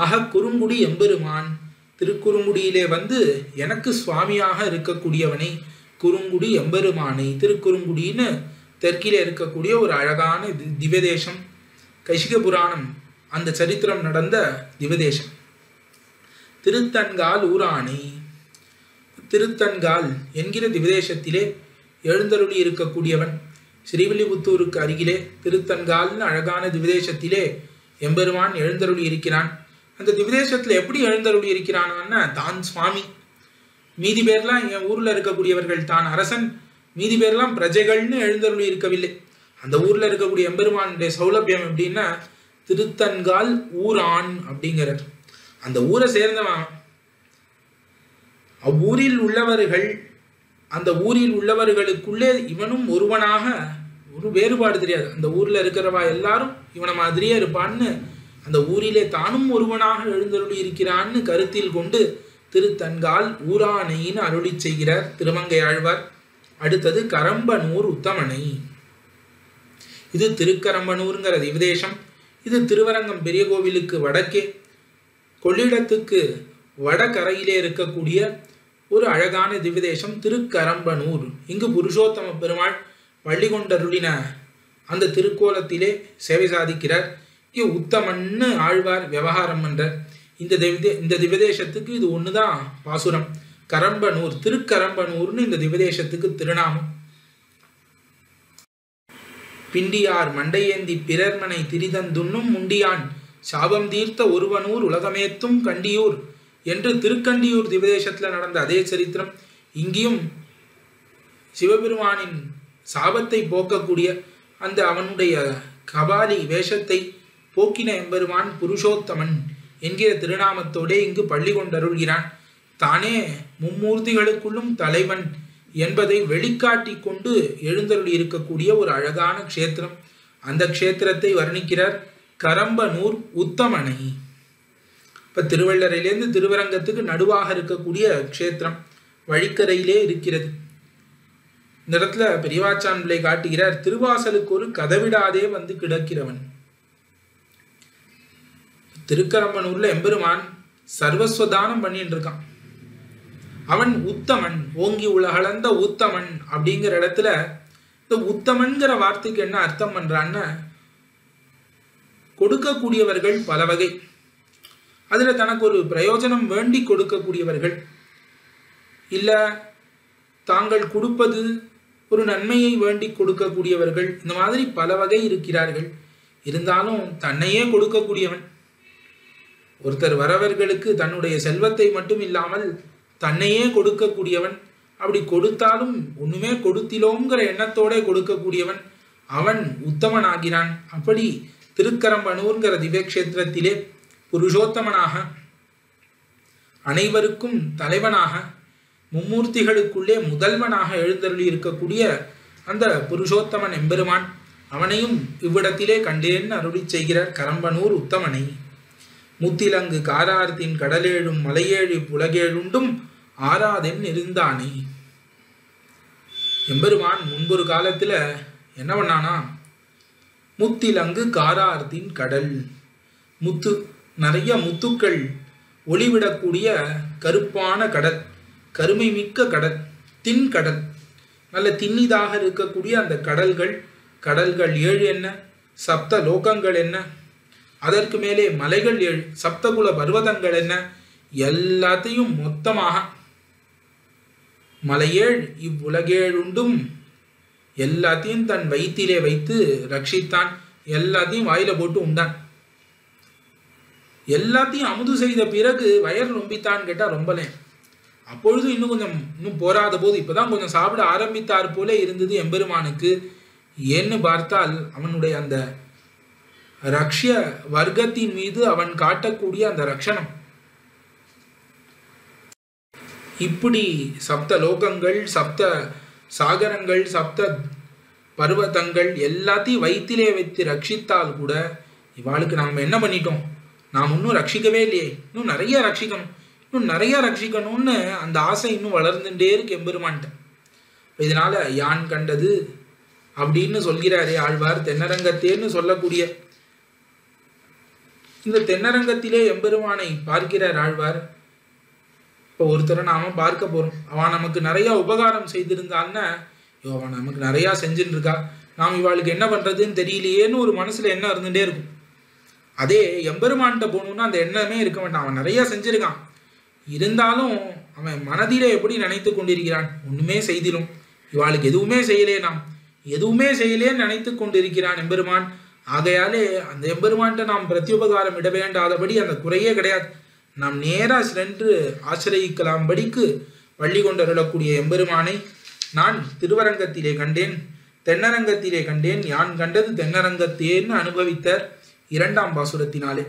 ஆக குறுங்குடி எம்பெருமான், திருக்குறுங்குடியிலே வந்து எனக்கு சுவாமியாக இருக்கக்கூடியவனை, குறுங்குடி எம்பெருமானை. திருக்குறுங்குடின்னு தெற்கிலே இருக்கக்கூடிய ஒரு அழகான திவதேசம். கைசிக புராணம் அந்த சரித்திரம் நடந்த திவதேசம். திருத்தன்கால் ஊராணை. திருத்தன்கால் என்கிற திவதேசத்திலே எழுந்தருளி இருக்கக்கூடியவன். ஸ்ரீவில்லிபுத்தூருக்கு அருகிலே திருத்தன்கால்னு அழகான திவதேசத்திலே எம்பெருமான் எழுந்தருளி இருக்கிறான். அந்த திவதேசத்துல எப்படி எழுந்தருளி இருக்கிறான்னா, தான் சுவாமி, மீதி பேர்லாம் என் ஊர்ல இருக்கக்கூடியவர்கள், தான் அரசன், மீதி பேர்லாம் பிரஜைகள்னு எழுந்தருளி இருக்கவில்லை. அந்த ஊர்ல இருக்கக்கூடிய எம்பெருமானுடைய சௌலபியம் எப்படின்னா, திருத்தன்கால் ஊரான் அப்படிங்கிறார். அந்த ஊரை சேர்ந்தவன். அவ்வூரில் உள்ளவர்கள், அந்த ஊரில் உள்ளவர்களுக்குள்ளே இவனும் ஒருவனாக, ஒரு வேறுபாடு தெரியாது. அந்த ஊர்ல இருக்கிறவா எல்லாரும் இவனை மாதிரியே இருப்பான்னு, அந்த ஊரிலே தானும் ஒருவனாக எழுந்தருளி இருக்கிறான்னு கருத்தில் கொண்டு திருத்தன்கால் ஊரானைன்னு அருளி செய்கிறார் திருமங்கை ஆழ்வார். அடுத்தது கரம்பனூர் உத்தமனை. இது திருக்கரம்பனூர்ங்கிற திவதேசம். இது திருவரங்கம் பெரிய கோவிலுக்கு வடக்கே, கொள்ளிடத்துக்கு வடகரையிலே இருக்கக்கூடிய ஒரு அழகான திவதேசம் திருக்கரம்பனூர். இங்கு புருஷோத்தம பெருமாள் பள்ளி கொண்டருளின அந்த திருக்கோலத்திலே சேவை சாதிக்கிறார். இங்கே உத்தமன்னு ஆழ்வார் விவகாரம் என்ற இந்த திவதேசத்துக்கு இது ஒண்ணுதான் பாசுரம். கரம்பனூர், திருக்கரம்பனூர்னு இந்த திவதேசத்துக்கு திருநாமம். பிண்டியார் மண்டையேந்தி பிறர்மனை திரிதந்துண்ணும் முண்டியான் சாபம் தீர்த்த ஒருவனூர் உலகமேத்தும் கண்டியூர் என்று திருக்கண்டியூர் திவதேசத்துல நடந்த அதே சரித்திரம் இங்கேயும் சிவபெருமானின் சாபத்தை போக்கக்கூடிய அந்த அவனுடைய கபாலி வேஷத்தை போக்கின எம்பெருமான் புருஷோத்தமன் என்கிற திருநாமத்தோடே இங்கு பள்ளி கொண்டருள்கிறான். தானே மும்மூர்த்திகளுக்குள்ளும் தலைவன் என்பதை வெளிக்காட்டி கொண்டு எழுந்தருளி இருக்கக்கூடிய ஒரு அழகான க்ஷேத்திரம். அந்த க்ஷேத்திரத்தை வர்ணிக்கிறார் கரம்பனூர் உத்தமனை. இப்ப திருவள்ளரையிலேருந்து திருவரங்கத்துக்கு நடுவாக இருக்கக்கூடிய க்ஷேத்திரம், வழிக்கரையிலே இருக்கிறது. இந்த இடத்துல பெரியவாச்சான் பிள்ளை காட்டுகிறார், திருவாசலுக்கு ஒரு கதவிடாதே வந்து கிடக்கிறவன். திருக்கரம்பனூர்ல எம்பெருமான் சர்வஸ்வதானம் பண்ணிட்டு இருக்கான். அவன் உத்தமன், ஓங்கி உலகளந்த உத்தமன் அப்படிங்கிற இடத்துல இந்த உத்தமன்கிற வார்த்தைக்கு என்ன அர்த்தம் பண்றான்னு, கொடுக்கக்கூடியவர்கள் பல வகை. அதுல தனக்கு ஒரு பிரயோஜனம் வேண்டி கொடுக்கக்கூடியவர்கள், இல்ல தாங்கள் கொடுப்பது ஒரு நன்மையை வேண்டி கொடுக்கக்கூடியவர்கள், இந்த மாதிரி பல வகை இருக்கிறார்கள். இருந்தாலும் தன்னையே கொடுக்கக்கூடியவன் ஒருத்தர் வரவர்களுக்கு தன்னுடைய செல்வத்தை மட்டும் இல்லாமல் தன்னையே கொடுக்கக்கூடியவன். அப்படி கொடுத்தாலும் ஒண்ணுமே கொடுத்திலோங்கிற எண்ணத்தோட கொடுக்கக்கூடியவன் அவன் உத்தமன் ஆகிறான். அப்படி திருக்கரம்பனூர்ங்கிற திவ்யக்ஷேத்திரத்திலே புருஷோத்தமனாக, அனைவருக்கும் தலைவனாக, மும்மூர்த்திகளுக்குள்ளே முதல்வனாக எழுந்தருளி இருக்கக்கூடிய அந்த புருஷோத்தமன் எம்பெருமான், அவனையும் இவ்விடத்திலே கண்டேன் அருளி செய்கிறார் கரம்பனூர் உத்தமனை. முத்திலங்கு காரார்த்தின் கடலேழும் மலையேழு புலகேழுண்டும் ஆராதென் இருந்தானே. எம்பெருமான் முன்பொரு காலத்துல என்ன பண்ணானா, முத்திலங்கு காரார்த்தின் கடல், முத்து, நிறைய முத்துக்கள் ஒளிவிடக்கூடிய கருப்பான கடல், கருமை மிக்க கடல், தின்கடல், நல்ல தின்னிதாக இருக்கக்கூடிய அந்த கடல்கள், கடல்கள் 7 என்ன, சப்த லோகங்கள் என்ன, அதற்கு மேலே மலைகள் 7, சப்தகுல பர்வதங்கள் என்ன, எல்லாத்தையும் மொத்தமாக மலையேழ் இவ்வுலகேழுண்டும் எல்லாத்தையும் தன் வயிற்றிலே வைத்து ரட்சித்தான். எல்லாத்தையும் வாயில போட்டு உண்டான். எல்லாத்தையும் அமுது செய்த பிறகு வயர் ரொம்பித்தான்னு கேட்டா ரொம்பலே. அப்பொழுது இன்னும் போராத போது இப்பதான் கொஞ்சம் சாப்பிட ஆரம்பித்தார் போல இருந்தது எம்பெருமானுக்கு. ஏன்னு பார்த்தால் அவனுடைய அந்த ரக்ஷ்ய வர்க்கத்தின் மீது அவன் காட்டக்கூடிய அந்த ரக்ஷணம், இப்படி சப்த லோகங்கள், சப்த சாகரங்கள், சப்த பர்வதங்கள் எல்லாத்தையும் வயிற்றிலே வைத்து ரட்சித்தால் கூட இவாளுக்கு நாம் என்ன பண்ணிட்டோம், நாம் இன்னும் ரட்சிக்கவே இல்லையே, இன்னும் நிறைய ரட்சிக்கணும்னு அந்த ஆசை இன்னும் வளர்ந்துட்டே இருக்கு எம்பெருமான்ட்ட. இதனால யான் கண்டது அப்படின்னு சொல்கிறாரே ஆழ்வார், தென்னரங்கத்தேன்னு சொல்லக்கூடிய இந்த தென்னரங்கத்திலே எம்பெருமானை பார்க்கிறார் ஆழ்வார். இப்போ ஒருத்தரை நாம பார்க்க போறோம், அவன் நமக்கு நிறைய உபகாரம் செய்திருந்தான்னா, அவன் நமக்கு நிறைய செஞ்சுட்டு இருக்கா, நாம் இவாளுக்கு என்ன பண்றதுன்னு தெரியலையேன்னு ஒரு மனசுல எண்ணம் இருந்துட்டே இருக்கும். அதே எம்பெருமான்கிட்ட போகணும்னா அந்த எண்ணமே இருக்க வேண்டாம். அவன் நிறைய செஞ்சிருக்கான், இருந்தாலும் அவன் மனதிலே எப்படி நினைத்து கொண்டிருக்கிறான், ஒண்ணுமே செய்திலும் இவாளுக்கு எதுவுமே செய்யலே, நாம் எதுவுமே செய்யலேன்னு நினைத்து கொண்டிருக்கிறான் எம்பெருமான். ஆகையாலே அந்த எம்பெருமான்கிட்ட நாம் பிரத்யுபகாரம் இட வேண்டாதபடி அந்த குறையே கிடையாது. நாம் நேரா சென்று ஆசிரியிக்கலாம்படிக்கு வள்ளி கொண்டருளக்கூடிய எம்பெருமானை நான் திருவரங்கத்திலே கண்டேன், தென்னரங்கத்திலே கண்டேன், யான் கண்டது தென்னரங்கத்தேன்னு அனுபவித்தார் இரண்டாம் பாசுரத்தினாலே.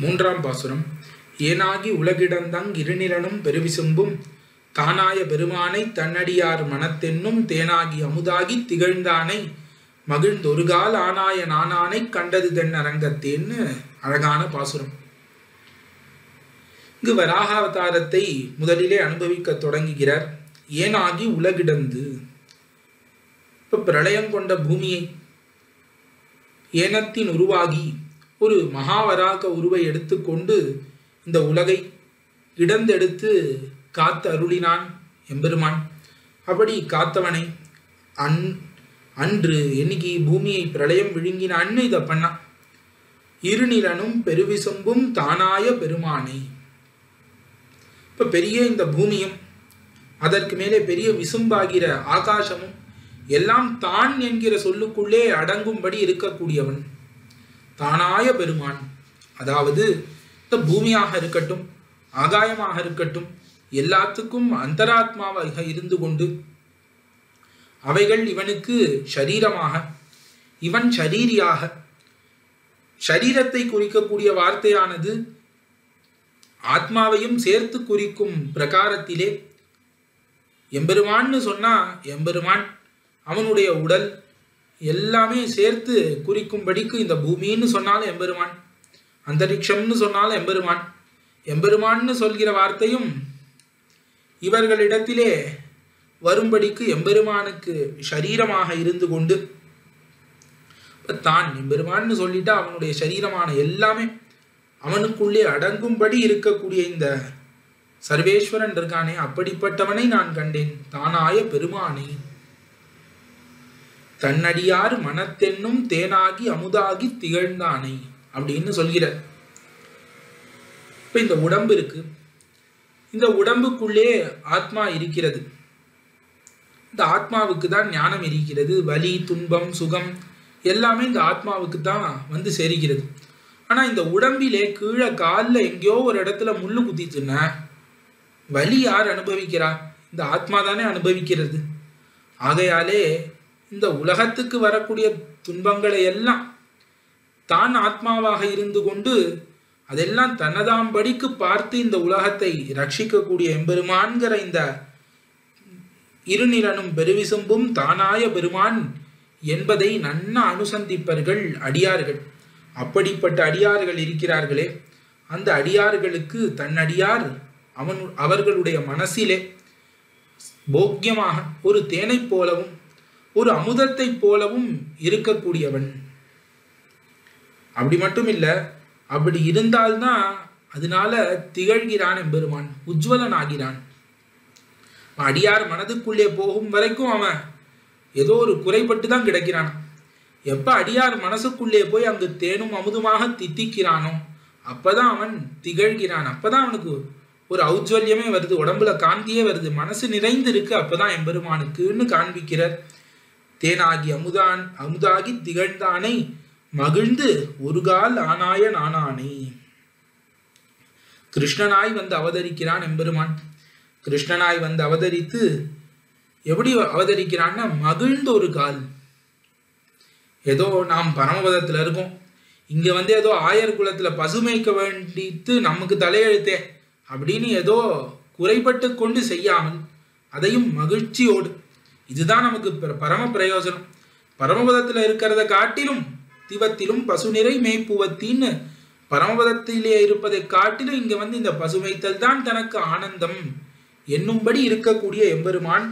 மூன்றாம் பாசுரம். ஏனாகி உலகிடந்தங் இருநிலனும் பெருவிசும்பும் தானாய பெருமானை தன்னடியார் மனத்தென்னும் தேனாகி அமுதாகி திகழ்ந்தானை மகிழ்ந்தொருகால் ஆனாய நானானை கண்டது தென்னரங்கத்தேன்னு அழகான பாசுரம். இங்கு வராகாவதாரத்தை முதலிலே அனுபவிக்க தொடங்குகிறார். ஏனாகி உலகிடந்து, இப்ப பிரளயம் கொண்ட பூமியை ஏனத்தின் உருவாகி ஒரு மகாவராக உருவை எடுத்துக்கொண்டு இந்த உலகை இடந்தெடுத்து காத்து அருளினான் எம்பெருமான். அப்படி காத்தவனை அன்று என்னைக்கு பூமியை பிரளயம் விழுங்கினான்னு இதை பண்ணான். இருநிலனும் பெருவிசும்பும் தானாய பெருமானை, இப்ப பெரிய இந்த பூமியும் அதற்கு மேலே பெரிய விசும்பாகிற ஆகாசமும் எல்லாம் தான் என்கிற சொல்லுக்குள்ளே அடங்கும்படி இருக்கக்கூடியவன் தானாய பெருமான். அதாவது இந்த பூமியாக இருக்கட்டும், ஆகாயமாக இருக்கட்டும், எல்லாத்துக்கும் அந்தராத்மாவாக இருந்து கொண்டு அவைகள் இவனுக்கு ஷரீரமாக, இவன் ஷரீரியாக, ஷரீரத்தை குறிக்கக்கூடிய வார்த்தையானது ஆத்மாவையும் சேர்த்து குறிக்கும் பிரகாரத்திலே எம்பெருமான்னு சொன்னா எம்பெருமான், அவனுடைய உடல் எல்லாமே சேர்த்து குறிக்கும்படிக்கு இந்த பூமின்னு சொன்னாலும் எம்பெருமான், அந்தரிக்ஷம்னு சொன்னாலும் எம்பெருமான், எம்பெருமான்னு சொல்கிற வார்த்தையும் இவர்களிடத்திலே வரும்படிக்கு எம்பெருமானுக்கு ஷரீரமாக இருந்து கொண்டு தான் எம்பெருமான்னு சொல்லிட்டா அவனுடைய ஷரீரமான எல்லாமே அவனுக்குள்ளே அடங்கும்படி இருக்கக்கூடிய இந்த சர்வேஸ்வரன் இருக்கானே, அப்படிப்பட்டவனை நான் கண்டேன். தானாய பெருமானை தன்னடியார் மனத்தென்னும் தேனாகி அமுதாகி திகழ்ந்தானை அப்படின்னு சொல்கிறார். இப்ப இந்த உடம்பு இருக்கு, இந்த உடம்புக்குள்ளே ஆத்மா இருக்கிறது. இந்த ஆத்மாவுக்கு தான் ஞானம் இருக்கிறது, வலி துன்பம் சுகம் எல்லாமே இந்த ஆத்மாவுக்கு தான் வந்து சேருகிறது. ஆனா இந்த உடம்பிலே கீழே காலில் எங்கேயோ ஒரு இடத்துல முள்ளு குத்திச்சுன்னா வலி யார் அனுபவிக்கிறா? இந்த ஆத்மா தானே அனுபவிக்கிறது. ஆகையாலே இந்த உலகத்துக்கு வரக்கூடிய துன்பங்களை எல்லாம் தான் ஆத்மாவாக இருந்து கொண்டு அதெல்லாம் தன்னதாம்படிக்கு பார்த்து இந்த உலகத்தை ரட்சிக்கக்கூடிய எம்பெருமான்கிற இந்த இருநிலனும் பெருவிசும்பும் தானாய பெருமான் என்பதை நன்னா அனுசந்திப்பர்கள் அடியார்கள். அப்படிப்பட்ட அடியார்கள் இருக்கிறார்களே, அந்த அடியார்களுக்கு தன்னடியார் அவர்களுடைய மனசிலே போக்கியமாக ஒரு தேனை போலவும் ஒரு அமுதத்தை போலவும் இருக்கக்கூடியவன். அப்படி மட்டும் இல்ல, அப்படி இருந்தால்தான் அதனால திகழ்கிறான் எம்பெருமான், உஜ்வலன் ஆகிறான். அடியார் மனதுக்குள்ளே போகும் வரைக்கும் அவன் ஏதோ ஒரு குறைபட்டு தான் கிடக்கிறான். எப்ப அடியார் மனசுக்குள்ளே போய் அங்கு தேனும் அமுதுமாக தித்திக்கிறானோ அப்பதான் அவன் திகழ்கிறான். அப்பதான் அவனுக்கு ஒரு ஔஜ்வல்யமே வருது, உடம்புல காந்தியே வருது, மனசு நிறைந்து இருக்கு. அப்பதான் எம்பெருமானுக்குன்னு காண்பிக்கிறார். தேனாகி அமுதாகி திகழ்ந்தானை மகிழ்ந்து ஒருகால் ஆனாய நானானே. கிருஷ்ணனாய் வந்து அவதரிக்கிறான் எம்பெருமான். கிருஷ்ணனாய் வந்து அவதரித்து எப்படி அவதரிக்கிறான்னா மகிழ்ந்து ஒரு கால். ஏதோ நாம் பரமபதத்துல இருக்கோம், இங்க வந்து ஏதோ ஆயர் குலத்துல பசுமைக்க வேண்டித்து நமக்கு தலையெழுத்தே அப்படின்னு ஏதோ குறைபட்டு கொண்டு செய்யாமல் அதையும் மகிழ்ச்சியோடு, இதுதான் நமக்கு பரம பிரயோஜனம். பரமபதத்துல இருக்கிறத காட்டிலும் திவத்திலும் பசுநிறை மேய்ப்புவத்தின்னு பரமபதத்திலே இருப்பதை காட்டிலும் இங்க வந்து இந்த பசுமைத்தல் தான் தனக்கு ஆனந்தம் என்னும்படி இருக்கக்கூடிய எம்பெருமான்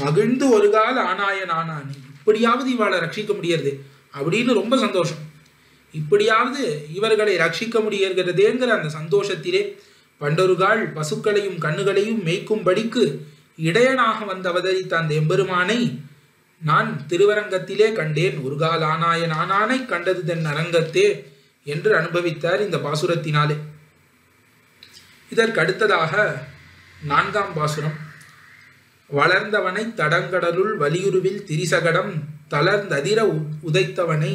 மகிழ்ந்து ஒரு கால ஆனாய நானானே. இப்படியாவது இவளை ரட்சிக்க முடியறது அப்படின்னு ரொம்ப சந்தோஷம். இப்படியாவது இவர்களை ரட்சிக்க முடியறதேங்கிற அந்த சந்தோஷத்திலே பண்டொருகால் பசுக்களையும் கண்ணுகளையும் மேய்க்கும்படிக்கு இடையனாக வந்து அவதரித்த அந்த எம்பெருமானை நான் திருவரங்கத்திலே கண்டேன். ஒருகால் ஆனாய நானானை கண்டது தென் அரங்கத்தே என்று அனுபவித்தார் இந்த பாசுரத்தினாலே. இதற்கு அடுத்ததாக 4ஆம் பாசுரம். வளர்ந்தவனை தடங்கடலுள் வலியுருவில் திரிசகடம் தளர்ந்ததிர உதைத்தவனை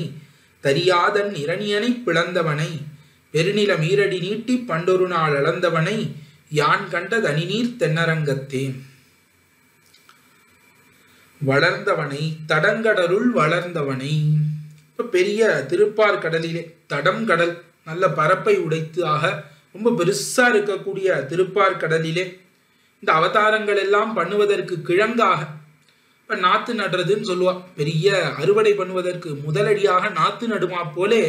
தரியாதன் இரணியனை பிளந்தவனை பெருநில மீரடி நீட்டி பண்டொரு நாள் அளந்தவனை யான் கண்ட தனிநீர் தென்னரங்கத்தே. வளர்ந்தவனை தடங்கடலுள் வளர்ந்தவனை. இப்ப பெரிய திருப்பார் கடலிலே தடம் கடல் நல்ல பரப்பை உடைத்து ஆக ரொம்ப பெருசா இருக்கக்கூடிய திருப்பார் கடலிலே இந்த அவதாரங்கள் எல்லாம் பண்ணுவதற்கு கிழங்காக இப்ப நாத்து நடுறதுன்னு சொல்லுவா. பெரிய அறுவடை பண்ணுவதற்கு முதலடியாக நாத்து நடுமா போலே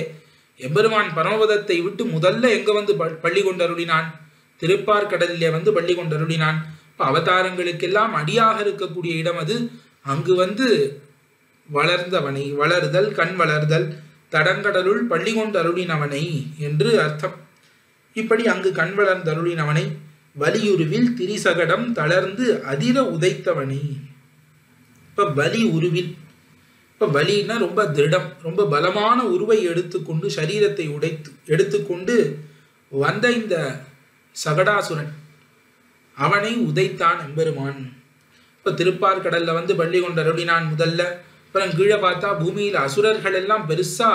எம்பெருமான் பரமபதத்தை விட்டு முதல்ல எங்க வந்து பள்ளி கொண்டருளினான்? திருப்பார் கடலிலே வந்து பள்ளி கொண்டருளினான். இப்ப அவதாரங்களுக்கெல்லாம் அடியாக இருக்கக்கூடிய இடம் அது. அங்கு வந்து வளர்ந்தவனை, வளர்தல் கண் வளர்தல், தடங்கடலுள் பள்ளி கொண்டு அருளினவனை என்று அர்த்தம். இப்படி அங்கு கண் வளர்ந்தருளினவனை வலியுருவில் திரிசகடம் தளர்ந்து அதிர உதைத்தவனை. இப்ப வலி உருவில், இப்ப வலின்னா ரொம்ப திருடம், ரொம்ப பலமான உருவை எடுத்துக்கொண்டு சரீரத்தை எடுத்துக்கொண்டு வந்த இந்த சகடாசுரன் அவனை உதைத்தான் எம்பெருமான். இப்ப திருப்பார் கடல்ல வந்து பள்ளி கொண்டு அருளினான் முதல்ல. அப்புறம் கீழே பார்த்தா பூமியில அசுரர்கள் எல்லாம் பெருசா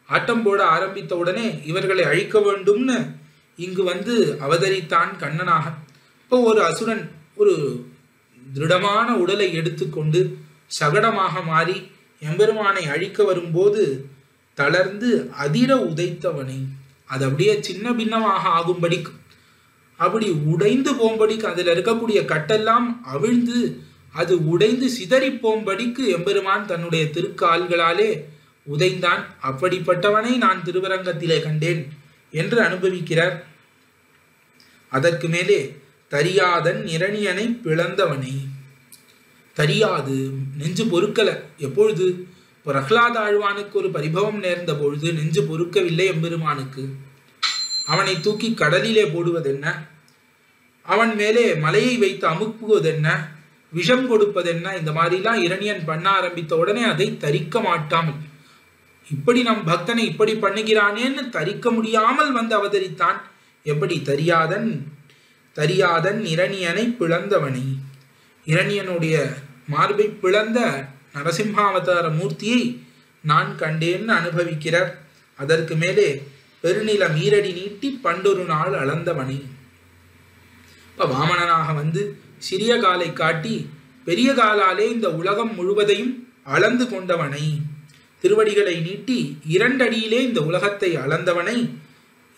ஆட்டம் போட ஆரம்பித்த உடனே இவர்களை அழிக்க வேண்டும்னு இங்கு வந்து அவதரித்தான் கண்ணனாக. இப்போ ஒரு அசுரன் ஒரு திருடமான உடலை எடுத்துக்கொண்டு சகடமாக மாறி எம்பெருமானை அழிக்க வரும்போது தளர்ந்து அதிர உதைத்தவனை, அது அப்படியே சின்ன பின்னமாக ஆகும்படிக்கு, அப்படி உடைந்து போகும்படிக்கு, அதுல இருக்கக்கூடிய கட்டெல்லாம் அவிழ்ந்து அது உடைந்து சிதறி போகும்படிக்கு எம்பெருமான் தன்னுடைய திருக்கால்களாலே உதைந்தான். அப்படிப்பட்டவனை நான் திருவரங்கத்திலே கண்டேன் என்று அனுபவிக்கிறார். அதற்கு மேலே தரியாதன் இரணியனை பிளந்தவனை. தரியாது நெஞ்சு பொறுக்கல. எப்பொழுது? பிரஹ்லாத ஆழ்வானுக்கு ஒரு பரிபவம் நேர்ந்த பொழுது நெஞ்சு பொறுக்கவில்லை எம்பெருமானுக்கு. அவனை தூக்கி கடலிலே போடுவதென்ன, அவன் மேலே மலையை வைத்து அமுக்குவதென்ன, விஷம் கொடுப்பதென்ன, இந்த மாதிரிலாம் இரணியன் பண்ண ஆரம்பித்த உடனே அதை தரிக்க மாட்டாமல், இப்படி நம் பக்தனை இப்படி பண்ணுகிறானேன்னு தரிக்க முடியாமல் வந்து அவதரித்தான். எப்படி? தரியாதன் இரணியனை பிளந்தவனை. இரணியனுடைய மார்பை பிளந்த நரசிம்மாவதார மூர்த்தியை நான் கண்டேன்னு அனுபவிக்கிறார். அதற்கு மேலே பெருநில மீரடி நீட்டி பண்டொரு நாள் அளந்தவனை. இப்ப வாமனனாக வந்து சிறிய காலை காட்டி பெரிய காலாலே இந்த உலகம் முழுவதையும் அளந்து கொண்டவனை, திருவடிகளை நீட்டி 2 அடியிலே இந்த உலகத்தை அளந்தவனை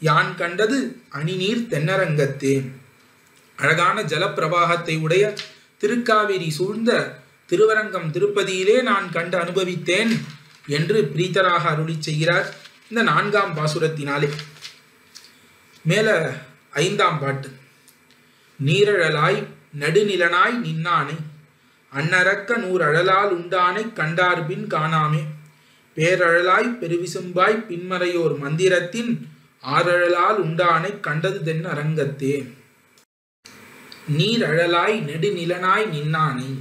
யான் கண்டது அணிநீர் தென்னரங்கத்தே. அழகான ஜலப்பிரவாகத்தை உடைய திருக்காவேரி சூழ்ந்த திருவரங்கம் திருப்பதியிலே நான் கண்டு அனுபவித்தேன் என்று பிரீத்தராக அருளி செய்கிறார் இந்த 4ஆம் பாசுரத்தினாலே. மேல 5ஆம் பாட்டு. நீரழலாய் நடுநிலனாய் நின்னானை அன்னரக்க 100 அழலால் உண்டானை கண்டார்பின் காணாமே பேரழலாய் பெருவிசும்பாய் பின்மறையோர் மந்திரத்தின் 6 அழலால் உண்டானை கண்டது தென் அரங்கத்தே. நீர் அழலாய் நெடுநிலனாய் நின்னானை.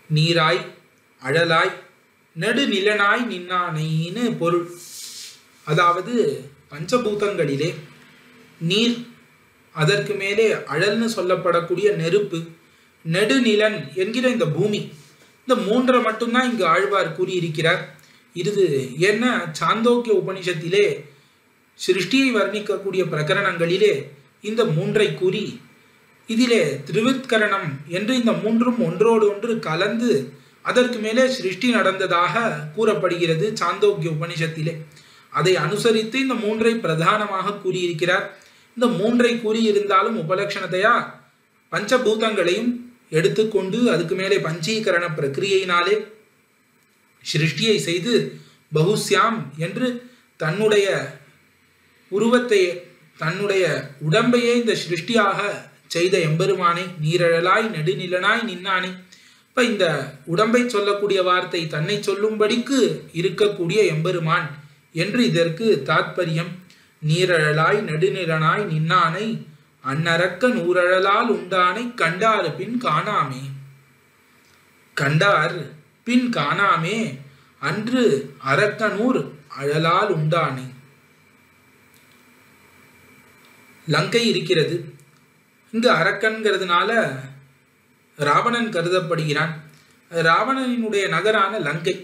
நீராய் அழலாய் நெடுநிலனாய் நின்னானைன்னு பொருள். அதாவது பஞ்சபூதங்களிலே நீர், அதற்கு மேலே அழல்னு சொல்லப்படக்கூடிய நெருப்பு, நெடுநிலன் என்கிற இந்த பூமி, இந்த 3 மட்டும்தான் இங்கு ஆழ்வார் கூறியிருக்கிறார். இது என்ன சாந்தோக்கிய உபனிஷத்திலே சிருஷ்டியை வர்ணிக்கக்கூடிய பிரகரணங்களிலே இந்த மூன்றை கூறி இதிலே திரிவித்கரணம் என்று இந்த மூன்றும் ஒன்றோடு ஒன்று கலந்து அதற்கு மேலே சிருஷ்டி நடந்ததாக கூறப்படுகிறது சாந்தோக்கிய உபனிஷத்திலே. அதை அனுசரித்து இந்த மூன்றை பிரதானமாக கூறியிருக்கிறார். இந்த மூன்றை கூறியிருந்தாலும் உபலட்சணத்தையா பஞ்சபூதங்களையும் எடுத்துக்கொண்டு அதுக்கு மேலே பஞ்சீகரண பிரக்கிரியினாலே சிருஷ்டியை செய்து பகுஸ்யாம் என்று தன்னுடைய உருவத்தை தன்னுடைய உடம்பையே இந்த சிருஷ்டியாக செய்த எம்பெருமானை நீரழலாய் நெடுநிலனாய் நின்னானே. இப்ப இந்த உடம்பை சொல்லக்கூடிய வார்த்தை தன்னை சொல்லும்படிக்கு இருக்கக்கூடிய எம்பெருமான் என்று இதற்கு தாத்பரியம். நீரழலாய் நெடுநிலனாய் நின்னானை அன்னரக்க நூறழலால் உண்டானை கண்டார் பின் காணாமே. கண்டார் பின் காணாமே அன்று அரக்கனூர் அழலால் உண்டானை. லங்கை இருக்கிறது. இங்கு அரக்கன்கிறதுனால ராவணன் கருதப்படுகிறான். ராவணனுடைய நகரான லங்கை.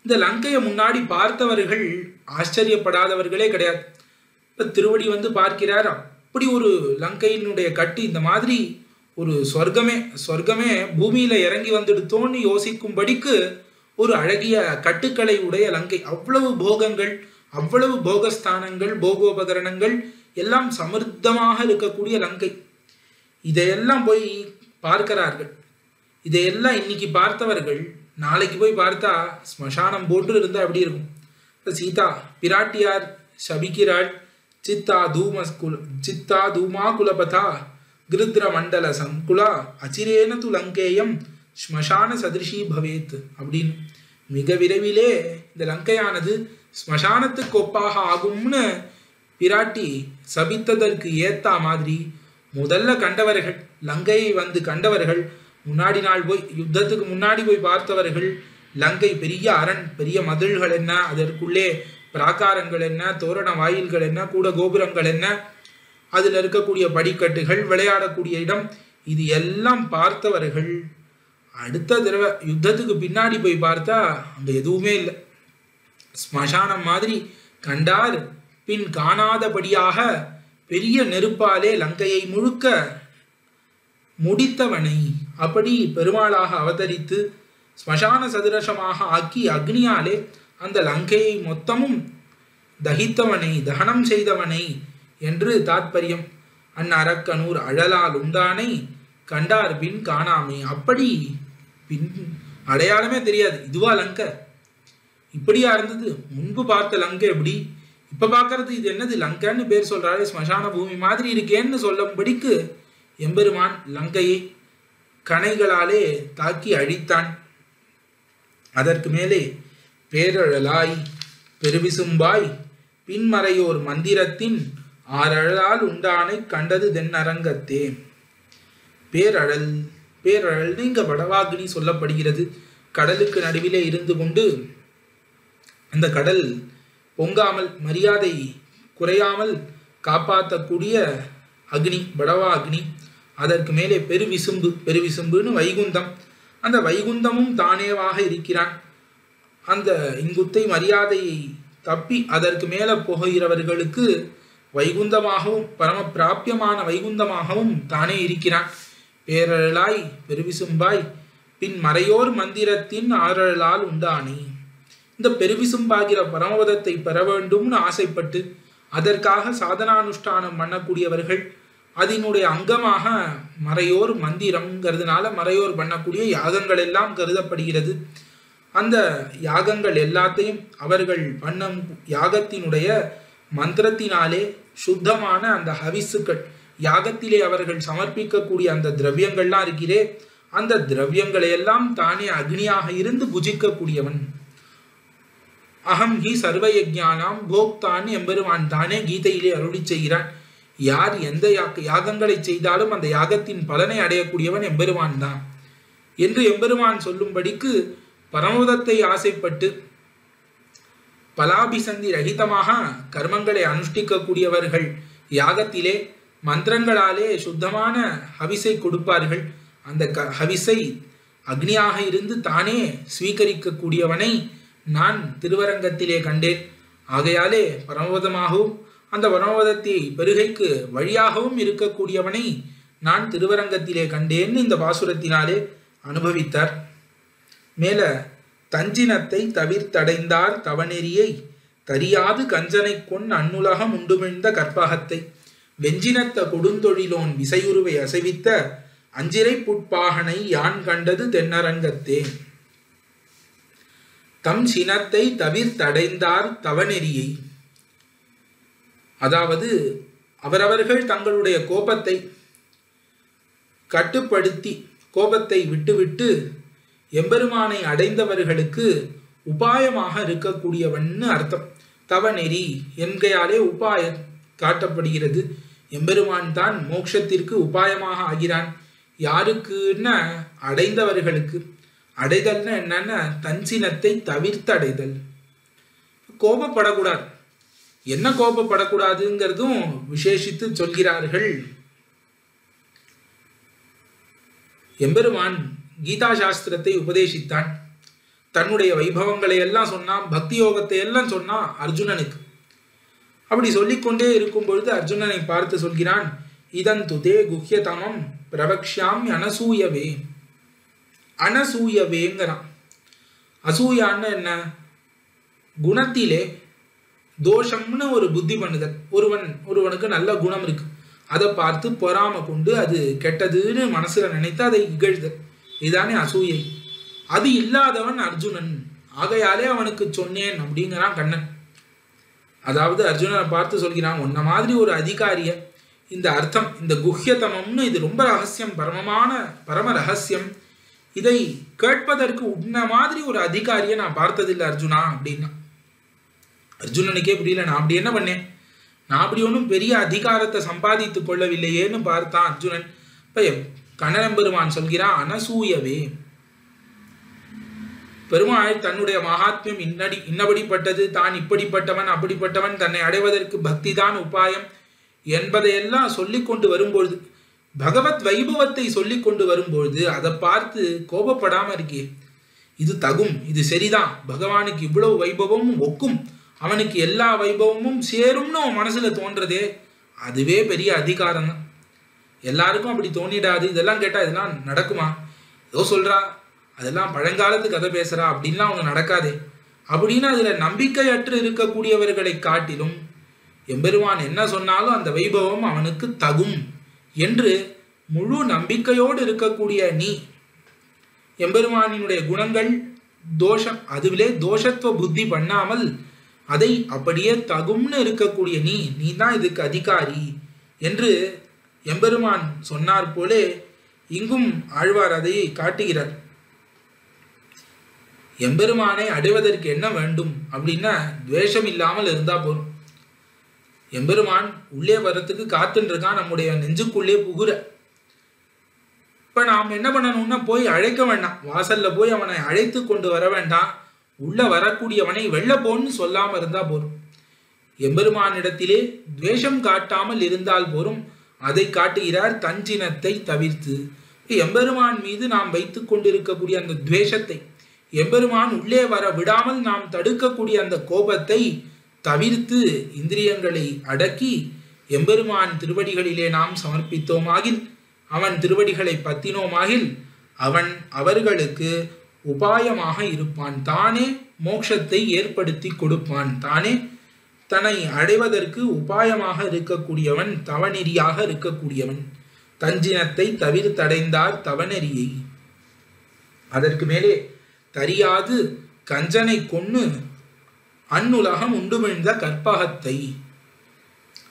இந்த லங்கையை முன்னாடி பார்த்தவர்கள் ஆச்சரியப்படாதவர்களே கிடையாது. இப்ப திருவடி பார்க்கிறார், அப்படி ஒரு லங்கையினுடைய கட்டு, இந்த மாதிரி ஒரு சொர்க்கமே பூமியில இறங்கி வந்துடுத்தோன்னு யோசிக்கும்படிக்கு ஒரு அழகிய கட்டுக்களை உடைய லங்கை. அவ்வளவு போகங்கள், அவ்வளவு போகஸ்தானங்கள், போகோபகரணங்கள் எல்லாம் சமிருத்தமாக இருக்கக்கூடிய லங்கை. இதையெல்லாம் போய் பார்க்கிறார்கள். இதையெல்லாம் இன்னைக்கு பார்த்தவர்கள் நாளைக்கு போய் பார்த்தா ஸ்மசானம் போன்று இருந்தா எப்படி இருக்கும்? சீதா பிராட்டியார் சபிக்கிறாள், சித்தா தூமா குலபதா கிருத்ர மண்டல சங்குலா அச்சிரேன து லங்கேயம் ஸ்மசான சதிருஷி பவேத் அப்படின்னு. மிக விரைவிலே இந்த லங்கையானது ஸ்மசானத்துக்கு ஒப்பாக ஆகும்னு பிராட்டி சபித்ததற்கு ஏத்தா மாதிரி முதல்ல கண்டவர்கள், லங்கையை கண்டவர்கள், முன்னாடி நாள் போய் யுத்தத்துக்கு முன்னாடி போய் பார்த்தவர்கள், லங்கை பெரிய அரண், பெரிய மதில்கள் என்ன, அதற்குள்ளே பிராகாரங்கள் என்ன, தோரண வாயில்கள் என்ன, கூட கோபுரங்கள் என்ன, அதில் இருக்கக்கூடிய படிக்கட்டுகள், விளையாடக்கூடிய இடம், இது எல்லாம் பார்த்தவர்கள் அடுத்த தடவை யுத்தத்துக்கு பின்னாடி போய் பார்த்தா அங்க எதுவுமே இல்லை. ஸ்மசானம் மாதிரி கண்டார் பின் காணாதபடியாக பெரிய நெருப்பாலே லங்கையை முழுக்க முடித்தவனை, அப்படி பெருமாளாக அவதரித்து ஸ்மசான சதுரசமாக ஆக்கி அக்னியாலே அந்த லங்கையை மொத்தமும் தகித்தவனை, தகனம் செய்தவனை என்று தாத்பரியம். அந்நரக்கனூர் அழலால் உண்டானை கண்டார் பின் காணாமே. அப்படி பின் அடையாளமே தெரியாது. இதுவா லங்கை? இப்படியா இருந்தது? முன்பு பார்த்த லங்கை எப்படி, இப்ப பார்க்கறது இது என்னது லங்கைன்னு பேர் சொல்றாரு, ஸ்மசான பூமி மாதிரி இருக்கேன்னு சொல்லும்படிக்கு எம்பெருமான் லங்கையை கணைகளாலே தாக்கி அழித்தான். அதற்கு மேலே பேரழலாய் பெருவிசும்பாய் பின்மறையோர் மந்திரத்தின் ஆரழலால் உண்டானை கண்டது தென்னரங்கத்தே. பேரழல், பேரழல் இங்க வடவாகினி சொல்லப்படுகிறது. கடலுக்கு நடுவிலே இருந்து கொண்டு அந்த கடல் பொங்காமல் மரியாதை குறையாமல் காப்பாற்றக்கூடிய அக்னி, வடவா அக்னி. அதற்கு மேலே பெருவிசும்பு, பெருவிசும்புன்னு வைகுந்தம். அந்த வைகுந்தமும் தானேவாக இருக்கிறான். அந்த இங்குத்தை மரியாதையை தப்பி அதற்கு மேலே போகிறவர்களுக்கு வைகுந்தமாகவும் பரம பிராபியமான வைகுந்தமாகவும் தானே இருக்கிறான். பேரழலாய் பெருவிசும்பாய் பின் மறையோர் மந்திரத்தின் ஆரழலால் உண்டானே. இந்த பெருவிசும்பாகிற பரமபதத்தை பெற வேண்டும்னு ஆசைப்பட்டு அதற்காக சாதனானுஷ்டானம் பண்ணக்கூடியவர்கள், அதனுடைய அங்கமாக மறையோர் மந்திரம்ங்கிறதுனால மறையோர் பண்ணக்கூடிய யாகங்கள் எல்லாம் கருதப்படுகிறது. அந்த யாகங்கள் எல்லாத்தையும் அவர்கள் பண்ணும் யாகத்தினுடைய மந்திரத்தினாலே சுத்தமான அந்த ஹவிசுக்கள், யாகத்திலே அவர்கள் சமர்ப்பிக்கக்கூடிய அந்த திரவியங்கள்லாம் இருக்கிறே, அந்த திரவியங்களை எல்லாம் தானே அக்னியாக இருந்து புஜிக்கக்கூடியவன். அகம் ஹி சர்வயஜானாம் போக்தான் எம்பெருமான் தானே கீதையிலே அருளி செய்கிறான். யார் எந்த யாகங்களை செய்தாலும் அந்த யாகத்தின் பலனை அடையக்கூடியவன் எம்பெருமான் தான் என்று எம்பெருமான் சொல்லும்படிக்கு பரமபதத்தை ஆசைப்பட்டு பலாபிசந்தி ரகிதமாக கர்மங்களை அனுஷ்டிக்கக்கூடியவர்கள் யாகத்திலே மந்திரங்களாலே சுத்தமான ஹவிசை கொடுப்பார்கள். அந்த ஹவிசை அக்னியாக இருந்து தானே ஸ்வீகரிக்கக்கூடியவனை நான் திருவரங்கத்திலே கண்டேன். ஆகையாலே பரமபதமாகவும் அந்த பரமபதத்தை பெருகைக்கு வழியாகவும் இருக்கக்கூடியவனை நான் திருவரங்கத்திலே கண்டேன்னு இந்த பாசுரத்தினாலே அனுபவித்தார். மேல தஞ்சினத்தை தவிர்த்தடைந்தார் தவநெறியை தரியாது கஞ்சனை கொன் அன்னுலகம் உண்டுமிழ்ந்த கற்பகத்தை வெஞ்சினத்த கொடுந்தொழிலோன் விசையுருவை அசைவித்த அஞ்சிரை புட்பாகனை யான் கண்டது தென்னரங்கத்தே. தம் சினத்தை தவிர்த்தடைந்தார் தவநெறியை, அதாவது அவரவர்கள் தங்களுடைய கோபத்தை கட்டுப்படுத்தி கோபத்தை விட்டுவிட்டு எம்பெருமானை அடைந்தவர்களுக்கு உபாயமாக இருக்கக்கூடியவன்னு அர்த்தம். தவநெறி என்கையாலே உபாயம் காட்டப்படுகிறது. எம்பெருமான் தான் மோட்சத்திற்கு உபாயமாக ஆகிறான். யாருக்குன்னா அடைந்தவர்களுக்கு. அடைதல்னா என்னன்னா தன்சினத்தை தவிர்த்து அடைதல். கோபப்படக்கூடாது. என்ன கோபப்படக்கூடாதுங்கிறதும் விசேஷித்து சொல்கிறார்கள். எம்பெருமான் கீதா சாஸ்திரத்தை உபதேசித்தான். தன்னுடைய வைபவங்களை எல்லாம் சொன்னான். பக்தி யோகத்தை எல்லாம் சொன்னான் அர்ஜுனனுக்கு. அப்படி சொல்லிக்கொண்டே இருக்கும் பொழுது அர்ஜுனனை பார்த்து சொல்கிறான், இதன் துதே குஹ்யதமம் பிரவக்ஷாமி அனசூயவே. அனசூயவேங்கிறான். அசூயான்னு என்ன? குணத்திலே தோஷம்னு ஒரு புத்தி பண்ணுதல். ஒருவனுக்கு நல்ல குணம் இருக்கு, அதை பார்த்து பொறாம கொண்டு அது கெட்டதுன்னு மனசுல நினைத்து அதை இகழ்தல், இதுதானே அசூயை. அது இல்லாதவன் அர்ஜுனன். ஆகையாலே அவனுக்கு சொன்னேன் அப்படிங்கிறான் கண்ணன். அதாவது அர்ஜுனனை பார்த்து சொல்கிறான், உன்ன மாதிரி ஒரு அதிகாரிய இந்த அர்த்தம், இந்த குஹ்யதமம்னு இது ரொம்ப ரகசியம், பரம ரகசியம். இதை கேட்பதற்கு உன்ன மாதிரி ஒரு அதிகாரியை நான் பார்த்ததில்லை அர்ஜுனா அப்படின்னா. அர்ஜுனனுக்கே புரியல, நான் அப்படி என்ன பண்ணேன்? நான் அப்படி ஒன்றும் பெரிய அதிகாரத்தை சம்பாதித்து கொள்ளவில்லையேன்னு பார்த்தான் அர்ஜுனன். இப்ப கண்ணன் பெருமான் சொல்கிறான் அனசூயவே. பெருமாள் தன்னுடைய மகாத்மியம் இன்னபடிப்பட்டது, தான் இப்படிப்பட்டவன் அப்படிப்பட்டவன், தன்னை அடைவதற்கு பக்தி தான் உபாயம் என்பதையெல்லாம் சொல்லிக் கொண்டு வரும்பொழுது, பகவத் வைபவத்தை சொல்லிக் கொண்டு வரும்பொழுது அதை பார்த்து கோபப்படாம இருக்கே, இது தகும், இது சரிதான், பகவானுக்கு இவ்வளவு வைபவமும் ஒக்கும், அவனுக்கு எல்லா வைபவமும் சேரும்னு அவன் மனசுல தோன்றதே, அதுவே பெரிய அதிகாரம் தான். எல்லாருக்கும் அப்படி தோணிடாது. இதெல்லாம் கேட்டா இதெல்லாம் நடக்குமா? ஏதோ சொல்றா, அதெல்லாம் பழங்காலத்து கதை பேசுறா, அப்படின்லாம் அவங்க நடக்காதே அப்படின்னு அதுல நம்பிக்கையற்று இருக்கக்கூடியவர்களை காட்டிலும் எம்பெருமான் என்ன சொன்னாலும் அந்த வைபவம் அவனுக்கு தகும் என்று முழு நம்பிக்கையோடு இருக்கக்கூடிய நீ, எம்பெருமானினுடைய குணங்கள் தோஷம், அதுவிலே தோஷத்துவ புத்தி பண்ணாமல் அதை அப்படியே தகும்னு இருக்கக்கூடிய நீ தான் இதுக்கு அதிகாரி என்று எம்பெருமான் சொன்னார் போலே இங்கும் ஆழ்வார் அதை காட்டுகிறார். எம்பெருமானை அடைவதற்கு என்ன வேண்டும் அப்படின்னா துவேஷம் இல்லாமல் இருந்தா போதும். எம்பெருமான் உள்ளே வர்றதுக்கு காத்துன்னு இருக்கான், நம்முடைய நெஞ்சுக்குள்ளே புகுற. இப்ப நாம் என்ன பண்ணணும்னா போய் அழைக்க வேண்டாம், வாசல்ல போய் அவனை அழைத்து கொண்டு வர வேண்டாம். உள்ள வரக்கூடியவனை வெள்ள போன்னு சொல்லாம இருந்தா போதும். எம்பெருமானிடத்திலே துவேஷம் காட்டாமல் இருந்தால் போதும். அதை காட்டுகிறார் தஞ்சினத்தை தவிர்த்து. எம்பெருமான் மீது நாம் வைத்துக் கொண்டிருக்கக்கூடிய அந்த துவேஷத்தை, எம்பெருமான் உள்ளே வர விடாமல் நாம் தடுக்கக்கூடிய அந்த கோபத்தை தவிர்த்து இந்திரியங்களை அடக்கி எம்பெருமான் திருவடிகளிலே நாம் சமர்ப்பித்தோமாகில், அவன் திருவடிகளை பத்தினோமாகில் அவன் அவர்களுக்கு உபாயமாக இருப்பான். தானே மோட்சத்தை ஏற்படுத்தி கொடுப்பான். தானே தன்னை அடைவதற்கு உபாயமாக இருக்கக்கூடியவன், தவநெறியாக இருக்கக்கூடியவன். தஞ்சினத்தை தவிர்த்தடைந்தார் தவநெறியை. அதற்கு மேலே தரியாது கஞ்சனை கொன்னு அன்னுலகம் உண்டுமிழ்ந்த கற்பகத்தை.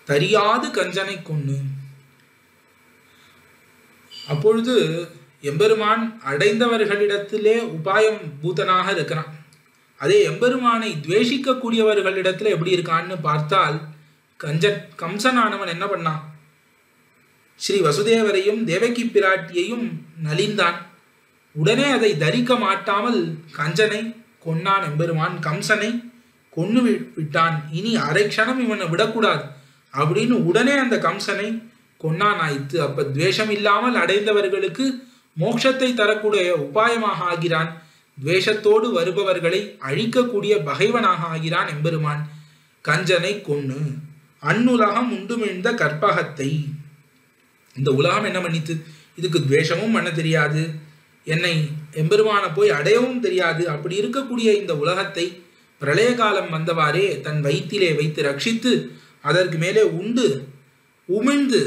தரியாது கஞ்சனை கொன்னு. அப்பொழுது எம்பெருமான் அடைந்தவர்களிடத்திலே உபாயம் பூதனாக இருக்கிறான். அதே எம்பெருமானை துவேஷிக்கக்கூடியவர்களிடத்துல எப்படி இருக்கான்னு பார்த்தால், கம்சனானவன் என்ன பண்ணான்? ஸ்ரீ வசுதேவரையும் தேவகி பிராட்டியையும் நலிந்தான். உடனே அதை தரிக்க மாட்டாமல் கஞ்சனை கொன்னான் எம்பெருமான். கம்சனை கொன்னு விட்டான். இனி அரை க்ஷணம் இவனை விடக்கூடாது அப்படின்னு உடனே அந்த கம்சனை கொன்னான் ஆயிற்று. அப்ப துவேஷம் இல்லாமல் அடைந்தவர்களுக்கு மோட்சத்தை தரக்கூடிய உபாயமாக ஆகிறான். துவேஷத்தோடு வருபவர்களை அழிக்கக்கூடிய பகைவனாக ஆகிறான் எம்பெருமான். கஞ்சனை கொன்னு அன்னுலகம் உண்டுமிழ்ந்த கற்பகத்தை. இந்த உலகம் என்ன பண்ணித்து? இதுக்கு துவேஷமும் பண்ண தெரியாது, என்னை எம்பெருமான போய் அடையவும் தெரியாது. அப்படி இருக்கக்கூடிய இந்த உலகத்தை பிரளய காலம் வந்தவாறே தன் வயிற்றிலே வைத்து ரட்சித்து அதற்கு மேலே உண்டு உமிழ்ந்து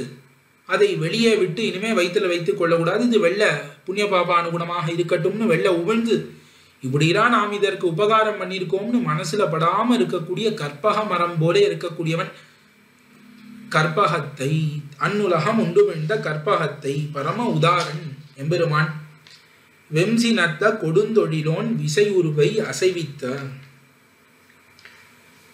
அதை வெளியே விட்டு இனிமே வயிற்றில் வைத்துக் கொள்ளக்கூடாது, இது வெள்ள புண்ணிய பாபானுகுணமாக இருக்கட்டும்னு வெள்ள உமிழ்ந்து இப்படிதான் நாம் இதற்கு உபகாரம் பண்ணியிருக்கோம்னு மனசுல படாம இருக்கக்கூடிய கற்பக மரம் போலே இருக்கக்கூடியவன். கற்பகத்தை அன்னுலகம் உண்டுமிழ்ந்த கற்பகத்தை பரம உதாரன் எம்பெருமான். வெம்சினத்த கொடுந்தொழிலோன் விசை உருவை அசைவித்த.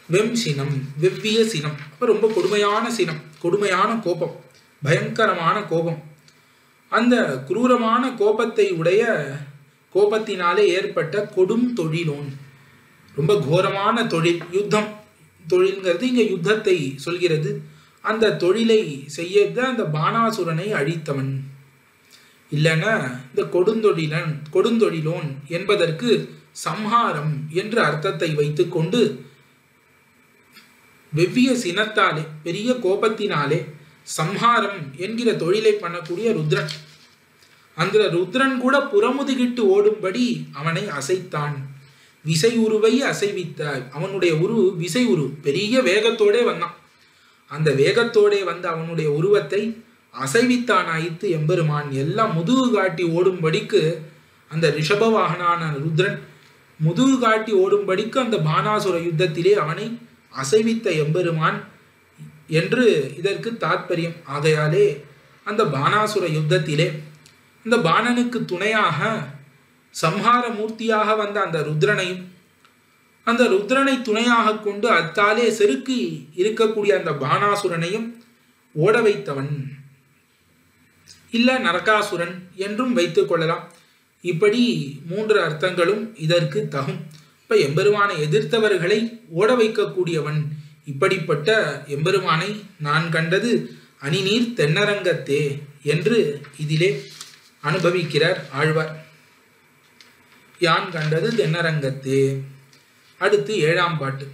வெம்சினம் வெவ்விய சினம், ரொம்ப கொடுமையான சினம், கொடுமையான கோபம், பயங்கரமான கோபம். அந்த குரூரமான கோபத்தை உடைய கோபத்தினாலே ஏற்பட்ட கொடும் தொழிலோன், ரொம்ப கோரமான தொழில், யுத்தம் தொழில்ங்கிறது இங்க யுத்தத்தை சொல்கிறது. அந்த தொழிலை செய்ய அந்த பானாசுரனை அழித்தவன். இல்லைன்னா இந்த கொடுந்தொழிலோன் என்பதற்கு சம்ஹாரம் என்று அர்த்தத்தை வைத்துக் கொண்டு வெவ்விய சினத்தாலே பெரிய கோபத்தினாலே சம்ஹாரம் என்கிற தொழிலை பண்ணக்கூடிய ருத்ரன். அந்த ருத்ரன் கூட புறமுதுகிட்டு ஓடும்படி அவனை அசைத்தான். விசை உருவை அசைவித்தார். அவனுடைய விசை உரு பெரிய வேகத்தோடே வந்தான். அந்த வேகத்தோடே வந்து அவனுடைய உருவத்தை அசைவித்தான் ஆயித்து எம்பெருமான். எல்லாம் முதுகு காட்டி ஓடும்படிக்கு அந்த ரிஷப வாகனான ருத்ரன் முதுகு காட்டி ஓடும்படிக்கு அந்த பானாசுர யுத்தத்திலே அவனை அசைவித்த எம்பெருமான் என்று இதற்கு தாற்பயம். ஆகையாலே அந்த பானாசுர யுத்தத்திலே இந்த பாணனுக்கு துணையாக சம்ஹார மூர்த்தியாக வந்த அந்த ருத்ரனையும் அந்த ருத்ரனை துணையாக கொண்டு அத்தாலே செருக்கி இருக்கக்கூடிய அந்த பானாசுரனையும் ஓட வைத்தவன். இல்ல நரகாசுரன் என்றும் வைத்துக் கொள்ளலாம். இப்படி 3 அர்த்தங்களும் இதற்கு தகும். இப்ப எம்பெருமானை எதிர்த்தவர்களை ஓட வைக்கக்கூடியவன். இப்படிப்பட்ட எம்பெருமானை நான் கண்டது அணிநீர் தென்னரங்கத்தே என்று இதிலே அனுபவிக்கிறார் ஆழ்வார். யான் கண்டது தென்னரங்கத்தே. அடுத்து 7ஆம் பாட்டு.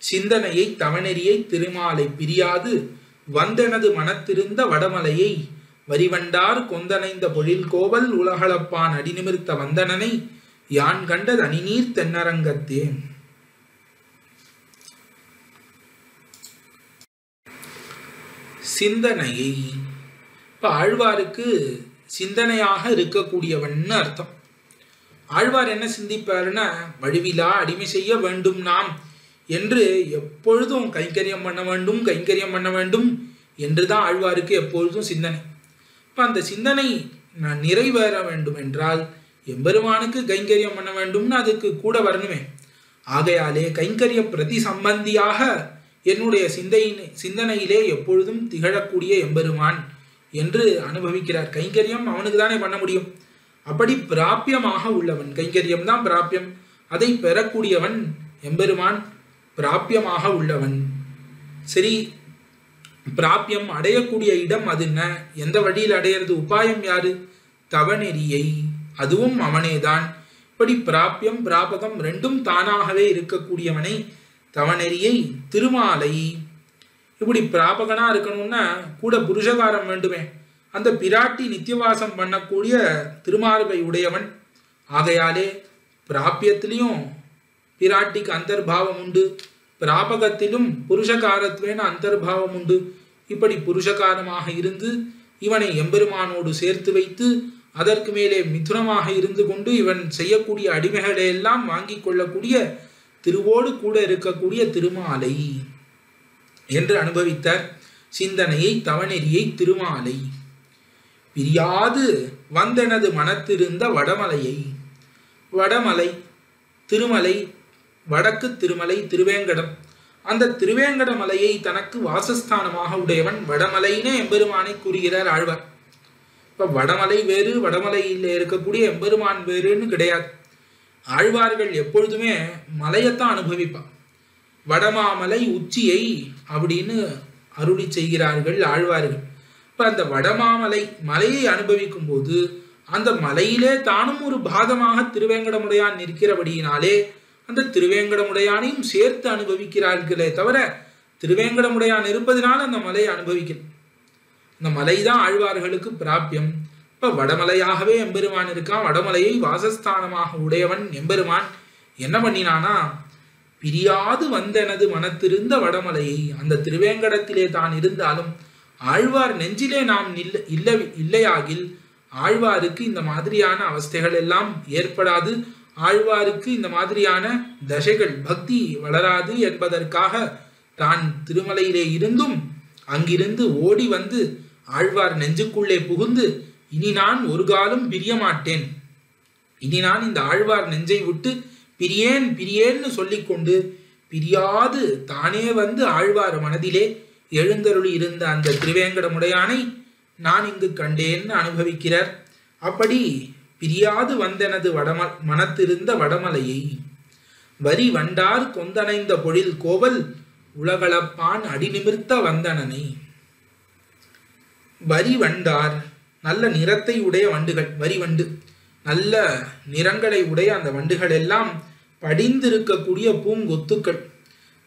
சிந்தனையை தவநெறியை திருமாலை பிரியாது வந்தெனது மனத்திருந்த வடமலையை வரிவண்டார் கொந்தனைந்த பொழில் கோவல் உலகளப்பான் அடிநிமிர்த்த வந்தனனை யான் கண்டது அணிநீர் தென்னரங்கத்தே. சிந்தனையை இப்ப ஆழ்வாருக்கு சிந்தனையாக இருக்கக்கூடியவன் அர்த்தம். ஆழ்வார் என்ன சிந்திப்பாருன்னா, வழுவிலா அடிமை செய்ய வேண்டும் நாம் என்று எப்பொழுதும் கைங்கரியம் பண்ண வேண்டும் என்றுதான் ஆழ்வாருக்கு எப்பொழுதும் சிந்தனை. இப்ப அந்த சிந்தனை நிறைவேற வேண்டும் என்றால் எம்பெருமானுக்கு கைங்கரியம் பண்ண வேண்டும்னு அதுக்கு கூட வரணுமே. ஆகையாலே கைங்கரிய பிரதி சம்பந்தியாக என்னுடைய சிந்தனையிலே எப்பொழுதும் திகழக்கூடிய எம்பெருமான் என்று அனுபவிக்கிறார். கைங்கரியம் அவனுக்கு தானே பண்ண முடியும். அப்படி பிராபியமாக உள்ளவன், கைங்கரியம் தான் பிராபியம், அதை பெறக்கூடியவன் எம்பெருமான் பிராபியமாக உள்ளவன். சரி, பிராபியம் அடையக்கூடிய இடம் அது என்ன? எந்த வழியில் அடையிறது? உபாயம் யாரு? தவநெறியை, அதுவும் அவனேதான். இப்படி பிராபியம் பிராபகம் ரெண்டும் தானாகவே இருக்கக்கூடியவனை தவநெறியை திருமாலை. இப்படி பிராபகனா இருக்கணும்னா கூட புருஷகாரம் வேண்டுமே. அந்த பிராட்டி நித்தியவாசம் பண்ணக்கூடிய திருமார்பை உடையவன். ஆகையாலே பிராபியத்திலையும் பிராட்டிக்கு அந்தர்பாவம் உண்டு, பிராபகத்திலும் புருஷகாரத்வேன அந்தர்பாவம் உண்டு. இப்படி புருஷகாரமாக இருந்து இவனை எம்பெருமானோடு சேர்த்து வைத்து அதற்கு மேலே மிதுனமாக இருந்து கொண்டு இவன் செய்யக்கூடிய அடிமைகளை எல்லாம் வாங்கி கொள்ளக்கூடிய திருவோடு கூட இருக்கக்கூடிய திருமாலை என்று அனுபவித்தார். சிந்தனையை தவநெறியை திருமாலை பிரியாது வந்தெனது மனத்திருந்த வடமலையை. வடமலை திருமலை, வடக்கு திருமலை திருவேங்கடம். அந்த திருவேங்கட மலையை தனக்கு வாசஸ்தானமாக உடையவன் வடமலைனே எம்பெருமானை கூறுகிறார் ஆழ்வார். இப்ப வடமலை வேறு, வடமலையில் இருக்கக்கூடிய எம்பெருமான் வேறுன்னு கிடையாது. ஆழ்வார்கள் எப்பொழுதுமே மலையத்தான் அனுபவிப்பான். வடமாமலை உச்சியை அப்படின்னு அருளி செய்கிறார்கள் ஆழ்வார்கள். இப்ப அந்த வடமாமலை மலையை அனுபவிக்கும் போது அந்த மலையிலே தானும் ஒரு பாகமாக திருவேங்கடமுடையான் நிற்கிறபடியினாலே அந்த திருவேங்கடமுடையானையும் சேர்த்து அனுபவிக்கிறார்களே தவிர திருவேங்கடமுடையான் இருப்பதனால் அந்த மலையை அனுபவிக்கணும். அந்த மலைதான் ஆழ்வார்களுக்கு பிராபியம். இப்ப வடமலையாகவே எம்பெருமான் இருக்கான். வடமலையை வாசஸ்தானமாக உடையவன் எம்பெருமான் என்ன பண்ணினானா, பிரியாது வந்தெனது மனத்திருந்த வடமலையை, அந்த திருவேங்கடத்திலே தான் இருந்தாலும் ஆழ்வார் நெஞ்சிலே நாம் இல்லையாகில் ஆழ்வாருக்கு இந்த மாதிரியான அவஸ்தைகள் எல்லாம் ஏற்படாது, ஆழ்வாருக்கு இந்த மாதிரியான தசைகள் பக்தி வளராது என்பதற்காக தான் திருமலையிலே இருந்தும் அங்கிருந்து ஓடி வந்து ஆழ்வார் நெஞ்சுக்குள்ளே புகுந்து, இனி நான் ஒரு காலம் பிரிய மாட்டேன், இனி நான் இந்த ஆழ்வார் நெஞ்சை விட்டு பிரியேன் பிரியேன்னு சொல்லிக்கொண்டு பிரியாது தானே வந்து ஆழ்வார் மனதிலே எழுந்தருளி இருந்த அந்த திருவேங்கடமுடையானை நான் இங்கு கண்டேன்னு அனுபவிக்கிறார். அப்படி பிரியாது வந்தெனது மனத்திருந்த வடமலையை வரி வண்டார் கொந்தனைந்த பொழில் கோவல் உலகளப்பான் அடிநிமிர்த்த வந்தனனை. வரி வண்டார் நல்ல நிறத்தை உடைய வண்டுகள், வரி வண்டு நல்ல நிறங்களை உடைய அந்த வண்டுகள் எல்லாம் படிந்திருக்கக்கூடிய பூங்கொத்துக்கள்,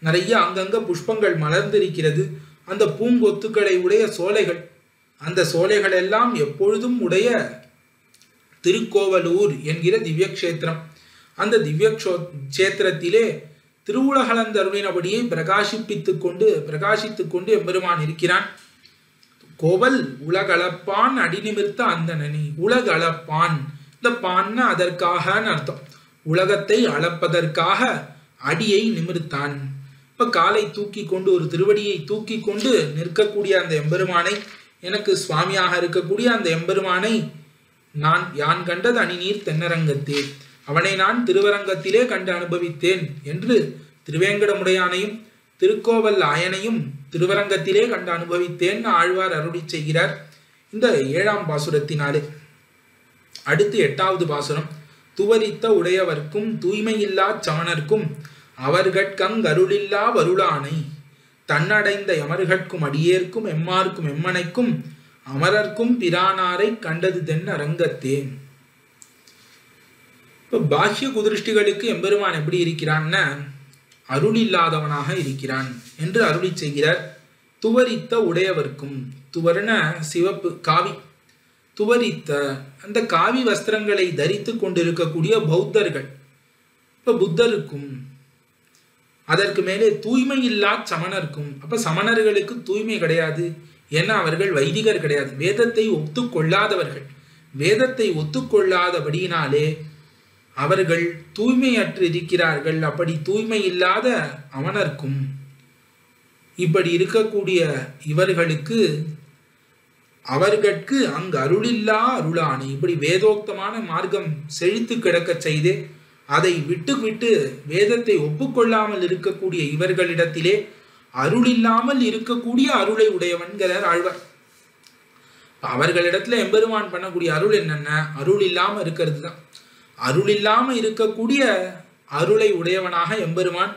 நிறைய அங்கங்க புஷ்பங்கள் மலர்ந்திருக்கிறது. அந்த பூங்கொத்துக்களை உடைய சோலைகள், அந்த சோலைகள் எல்லாம் எப்பொழுதும் உடைய திருக்கோவலூர் என்கிற திவ்ய கஷேத்திரம். அந்த திவ்ய கஷேத்திரத்திலே திருவுலகளந்தருளினபடியை பிரகாசித்துக் கொண்டு எம்பெருமான் இருக்கிறான். கோவல் உலகளப்பான் அடிநிமிர்த்த அந்தனனி. உலகளப்பான், இந்த பான்னா அதற்காகன்னு அர்த்தம். உலகத்தை அளப்பதற்காக அடியை நிமிர்த்தான். இப்ப காலை தூக்கி கொண்டு, ஒரு திருவடியை தூக்கி கொண்டு நிற்கக்கூடிய அந்த எம்பெருமானை, எனக்கு சுவாமியாக இருக்கக்கூடிய அந்த எம்பெருமானை யான் கண்டது அணிநீர் தென்னரங்கத்தே, அவனை நான் திருவரங்கத்திலே கண்டு அனுபவித்தேன் என்று திருவேங்கடமுடையானையும் திருக்கோவல் ஆயனையும் திருவரங்கத்திலே கண்டு அனுபவித்தேன் ஆழ்வார் அருளி செய்கிறார் இந்த 7ஆம் பாசுரத்தினாலே. அடுத்து 8வது பாசுரம். துவரித்த உடையவர்க்கும் தூய்மையில்லா சமணர்க்கும் அவர்கட்கருளில்லா வருளானை தன்னடைந்த எமர்கட்கும் அடியேற்கும் எம்மார்க்கும் எம்மனைக்கும் அமரர்க்கும் பிரானாரை கண்டது தென் அரங்கத்தே. இப்ப பாஹ்ய குதிருஷ்டிகளுக்கு எம்பெருமான் எப்படி இருக்கிறான்னா அருள் இல்லாதவனாக இருக்கிறான் என்று அருளி செய்கிறார். துவரித்த உடையவர்க்கும், துவர்ண சிவப்பு காவி, துவரித்த அந்த காவி வஸ்திரங்களை தரித்து கொண்டிருக்கக்கூடிய பௌத்தர்கள், இப்ப புத்தருக்கும், அதற்கு மேலே தூய்மை இல்லா சமணர்க்கும். அப்ப சமணர்களுக்கு தூய்மை கிடையாது, ஏன்னா அவர்கள் வைதிகர் கிடையாது, வேதத்தை ஒத்துக்கொள்ளாதவர்கள். வேதத்தை ஒத்துக்கொள்ளாதபடியினாலே அவர்கள் தூய்மையற்று இருக்கிறார்கள். அப்படி தூய்மை இல்லாத அவனர்க்கும், இப்படி இருக்கக்கூடிய இவர்களுக்கு அவர்கட்கு அங்கு அருளில்லா அருளானை, இப்படி வேதோக்தமான மார்க்கம் செழித்து கிடக்க செய்து அதை விட்டு வேதத்தை ஒப்புக்கொள்ளாமல் இருக்கக்கூடிய இவர்களிடத்திலே அருள் இல்லாமல் இருக்கக்கூடிய அருளை உடையவன்கிறார் ஆழ்வார். அவர்களிடத்துல எம்பெருமான் பண்ணக்கூடிய அருள் என்னென்ன, அருள் இல்லாம இருக்கிறது தான். அருள் இல்லாம இருக்கக்கூடிய அருளை உடையவனாக எம்பெருமான்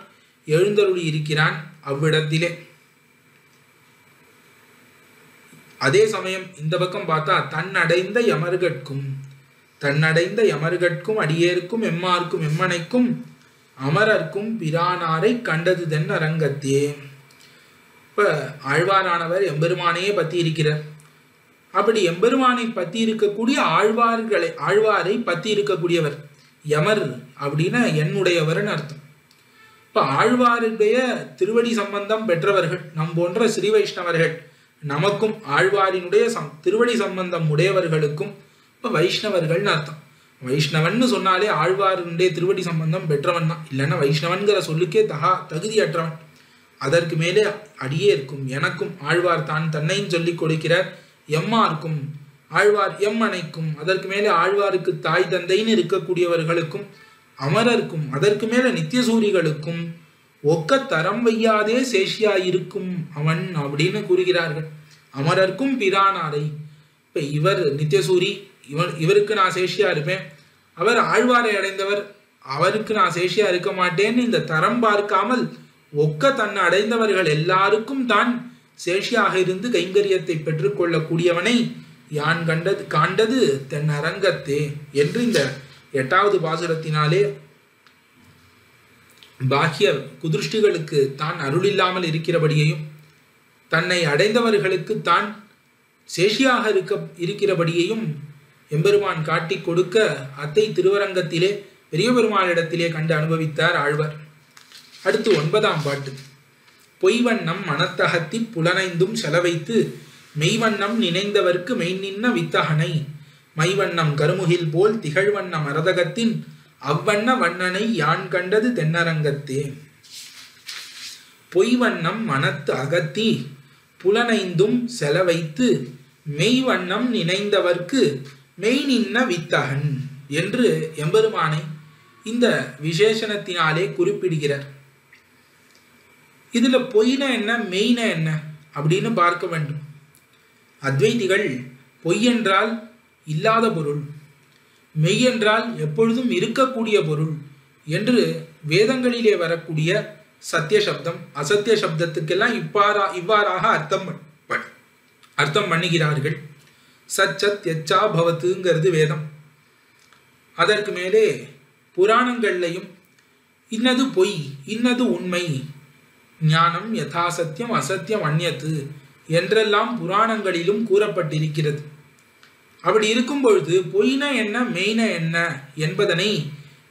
எழுந்தருளி இருக்கிறான் அவ்விடத்திலே. அதே சமயம் இந்த பக்கம் பார்த்தா தன்னடைந்த யமர்கட்கும் அடியேற்கும் எம்மார்க்கும் எம்மனைக்கும் அமரர்க்கும் பிரானாரை கண்டது தென் அரங்கத்தே. இப்ப ஆழ்வாரானவர் எம்பெருமானையே பத்தி இருக்கிறார். அப்படி எம்பெருமானை பத்தி இருக்கக்கூடிய ஆழ்வாரை பத்தி இருக்கக்கூடியவர் யமர் அப்படின்னா என்னுடையவர்னு அர்த்தம். இப்ப ஆழ்வாருடைய திருவடி சம்பந்தம் பெற்றவர்கள் நம் போன்ற ஸ்ரீ வைஷ்ணவர்கள், நமக்கும் ஆழ்வாரினுடைய திருவடி சம்பந்தம் உடையவர்களுக்கும் இப்ப வைஷ்ணவர்கள்னு அர்த்தம். வைஷ்ணவன் சொன்னாலே ஆழ்வாருடைய திருவடி சம்பந்தம் பெற்றவன் தான், இல்லைன்னா வைஷ்ணவன்கிற சொல்லுக்கே தகுதியற்றவன். அதற்கு மேலே அடியே இருக்கும் எனக்கும் ஆழ்வார் தான் தன்னையும் சொல்லிக் கொடுக்கிறார். எம்மார்க்கும் ஆழ்வார் எம்மனைக்கும், அதற்கு மேலே ஆழ்வாருக்கு தாய் தந்தைன்னு இருக்கக்கூடியவர்களுக்கும் அமரர்க்கும், அதற்கு மேல நித்தியசூரிகளுக்கும் ஒக்க தரம் வையாதே சேஷியாயிருக்கும் அவன் அப்படின்னு கூறுகிறார்கள். அமரர்க்கும் பிரானாரை, இப்ப இவர் நித்தியசூரி, இவருக்கு நான் சேஷியா இருப்பேன், அவர் ஆழ்வாரை அடைந்தவர், அவருக்கு நான் சேஷியா இருக்க மாட்டேன்னு இந்த தரம் பார்க்காமல் ஒக்க தன்னை அடைந்தவர்கள் எல்லாருக்கும் தான் சேஷியாக இருந்து கைங்கரியத்தை பெற்றுக்கொள்ளக்கூடியவனை யான் காண்டது தென் அரங்கத்தே என்று இந்த 8வது பாசுரத்தினாலே பாக்கிய குதிருஷ்டிகளுக்கு தான் அருளில்லாமல் இருக்கிறபடியையும் தன்னை அடைந்தவர்களுக்கு தான் சேஷியாக இருக்கிறபடியையும் எம்பெருமான் காட்டி கொடுக்க அத்தை திருவரங்கத்திலே பெரிய பெருமாளிடத்திலே கண்டு அனுபவித்தார் ஆழ்வார். அடுத்து 9ஆம் பாட்டு. பொய்வண்ணம் மனத்தகத்தி புலனைந்தும் செலவைத்து மெய்வண்ணம் நினைந்தவர்க்கு மெய்நின்ன வித்தகனை மைவண்ணம் கருமுகில் போல் திகழ்வண்ண மரதகத்தின் அவ்வண்ண வண்ணனை யான் கண்டது தென்னரங்கத்தே. பொய்வண்ணம் மனத்து அகத்தி புலனைந்தும் செலவைத்து மெய்வண்ணம் நினைந்தவர்க்கு மெய் நின்ன வித்தகன் என்று எம்பெருமானை இந்த விசேஷணத்தினாலே குறிப்பிடுகிறார். இதுல பொய்ன என்ன மெய்ன என்ன அப்படின்னு பார்க்க வேண்டும். அத்வைதிகள் பொய் என்றால் இல்லாத பொருள், மெய் என்றால் எப்பொழுதும் இருக்கக்கூடிய பொருள் என்று வேதங்களிலே வரக்கூடிய சத்திய சப்தம் அசத்திய சப்தத்துக்கெல்லாம் இவ்வாறாக அர்த்தம் பண்ணுகிறார்கள். சச்சத் எச்சா பவத்துங்கிறது வேதம். அதற்கு மேலே புராணங்கள்லையும் இன்னது பொய் இன்னது உண்மை, ஞானம் யதாசத்தியம் அசத்தியம் அந்நியத்து என்றெல்லாம் புராணங்களிலும் கூறப்பட்டிருக்கிறது. அப்படி இருக்கும் பொழுது பொய்ன என்ன மெய்ன என்ன என்பதனை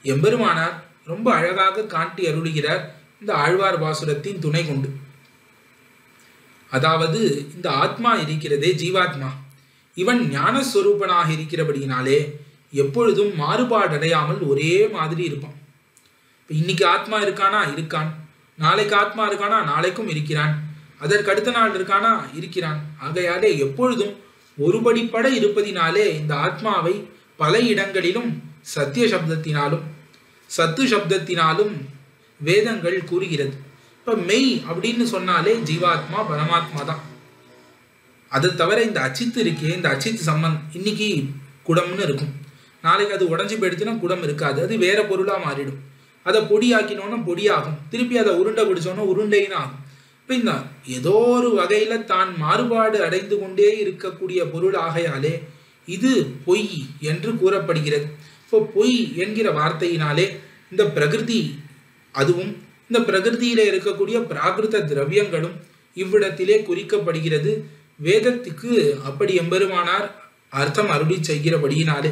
எம்பெருமானார் ரொம்ப அழகாக காட்டி அருளுகிறார் இந்த ஆழ்வார் பாசுரத்தின் துணை கொண்டு. அதாவது இந்த ஆத்மா இருக்கிறதே, ஜீவாத்மா, இவன் ஞானஸ்வரூபனாக இருக்கிறபடியினாலே எப்பொழுதும் மாறுபாடடையாமல் ஒரே மாதிரி இருப்பான். இப்போ இன்னைக்கு ஆத்மா இருக்கானா இருக்கான், நாளைக்கு ஆத்மா இருக்கானா நாளைக்கும் இருக்கிறான், அதற்கு அடுத்த நாள் இருக்கானா இருக்கிறான். ஆகையாலே எப்பொழுதும் ஒருபடிப்பட இருப்பதினாலே இந்த ஆத்மாவை பல இடங்களிலும் சத்திய சப்தத்தினாலும் சத்து சப்தத்தினாலும் வேதங்கள் கூறுகிறது. இப்போ மெய் அப்படின்னு சொன்னாலே ஜீவாத்மா பரமாத்மா தான். அதை தவிர இந்த அச்சித்து இருக்கே, இந்த அச்சித்து சம்பந்தம், இன்னைக்கு குடம்னு இருக்கும், நாளைக்கு அது உடஞ்சி போயிடுச்சுன்னா குடம் இருக்காது, அது வேற பொருளாக மாறிடும். அதை பொடியாக்கினோன்னா பொடியாகும், திருப்பி அதை உருண்டை பிடிச்சோன்னா உருண்டைன்னு ஆகும். இப்போ இந்த ஏதோ ஒரு வகையில தான் மாறுபாடு அடைந்து கொண்டே இருக்கக்கூடிய பொருள் ஆகையாலே இது பொய் என்று கூறப்படுகிறது. இப்போ பொய் என்கிற வார்த்தையினாலே இந்த பிரகிருதி, அதுவும் இந்த பிரகிருதியில இருக்கக்கூடிய பிராகிருத திரவியங்களும் இவ்விடத்திலே குறிக்கப்படுகிறது. வேதத்துக்கு அப்படி எம்பெருமானார் அர்த்தம் அருளி செய்கிறபடியினாலே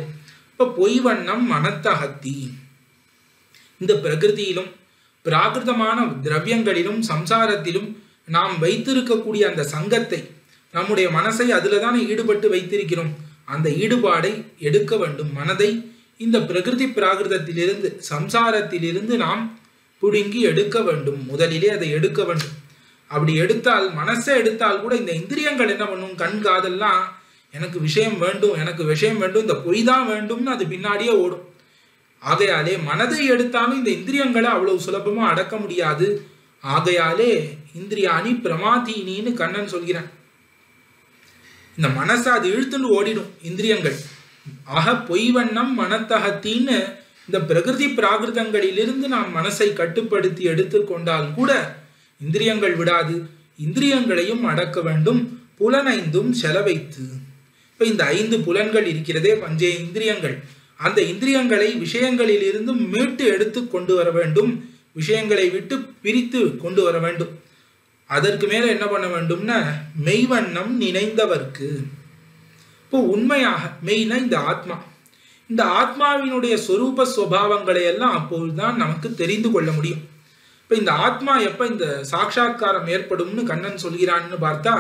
இப்போ பொய் வண்ணம் மனத்தகத்தி, இந்த பிரகிருதியிலும் பிராகிருதமான திரவியங்களிலும் சம்சாரத்திலும் நாம் வைத்திருக்கக்கூடிய அந்த சங்கத்தை, நம்முடைய மனசை அதில் தானே ஈடுபட்டு வைத்திருக்கிறோம், அந்த ஈடுபாடை எடுக்க வேண்டும். மனதை இந்த பிரகிருதி பிராகிருதத்திலிருந்து சம்சாரத்திலிருந்து நாம் புடுங்கி எடுக்க வேண்டும். முதலிலே அதை எடுக்க வேண்டும். அப்படி எடுத்தால், மனசை எடுத்தால் கூட இந்த இந்திரியங்கள் என்ன பண்ணும், கண் காதெல்லாம் எனக்கு விஷயம் வேண்டும், எனக்கு விஷயம் வேண்டும், இந்த பொய் தான் வேண்டும்னு அது பின்னாடியே ஓடும். ஆகையாலே மனதை எடுத்தாலும் இந்த இந்திரியங்களை அவ்வளவு சுலபமா அடக்க முடியாது. ஆகையாலே இந்திரியாணி பிரமாதீனின்னு கண்ணன் சொல்கிறான். இந்த மனசை அது இழுத்துண்டு ஓடிடும் இந்திரியங்கள். ஆக பொய்வண்ணம் மனத்தகத்தின்னு இந்த பிரகிருதி பிராகிருதங்களிலிருந்து நாம் மனசை கட்டுப்படுத்தி எடுத்துக்கொண்டால் கூட இந்திரியங்கள் விடாது. இந்திரியங்களையும் அடக்க வேண்டும். புலனைந்தும் செலவைத்து, இப்ப இந்த 5 புலன்கள் இருக்கிறதே, பஞ்சே இந்திரியங்கள், அந்த இந்திரியங்களை விஷயங்களில் இருந்து மீட்டு எடுத்து கொண்டு வர வேண்டும். விஷயங்களை விட்டு பிரித்து கொண்டு வர வேண்டும். அதற்கு மேல என்ன பண்ண வேண்டும்னா மெய்வண்ணம் நினைந்தவர்க்கு, இப்போ உண்மையாக மெய்னா இந்த ஆத்மா, இந்த ஆத்மாவினுடைய சொரூப சுபாவங்களை எல்லாம் அப்போதுதான் நமக்கு தெரிந்து கொள்ள முடியும். இப்ப இந்த ஆத்மா எப்ப இந்த சாட்சா்காரம் ஏற்படும்னு கண்ணன் சொல்கிறான்னு பார்த்தா,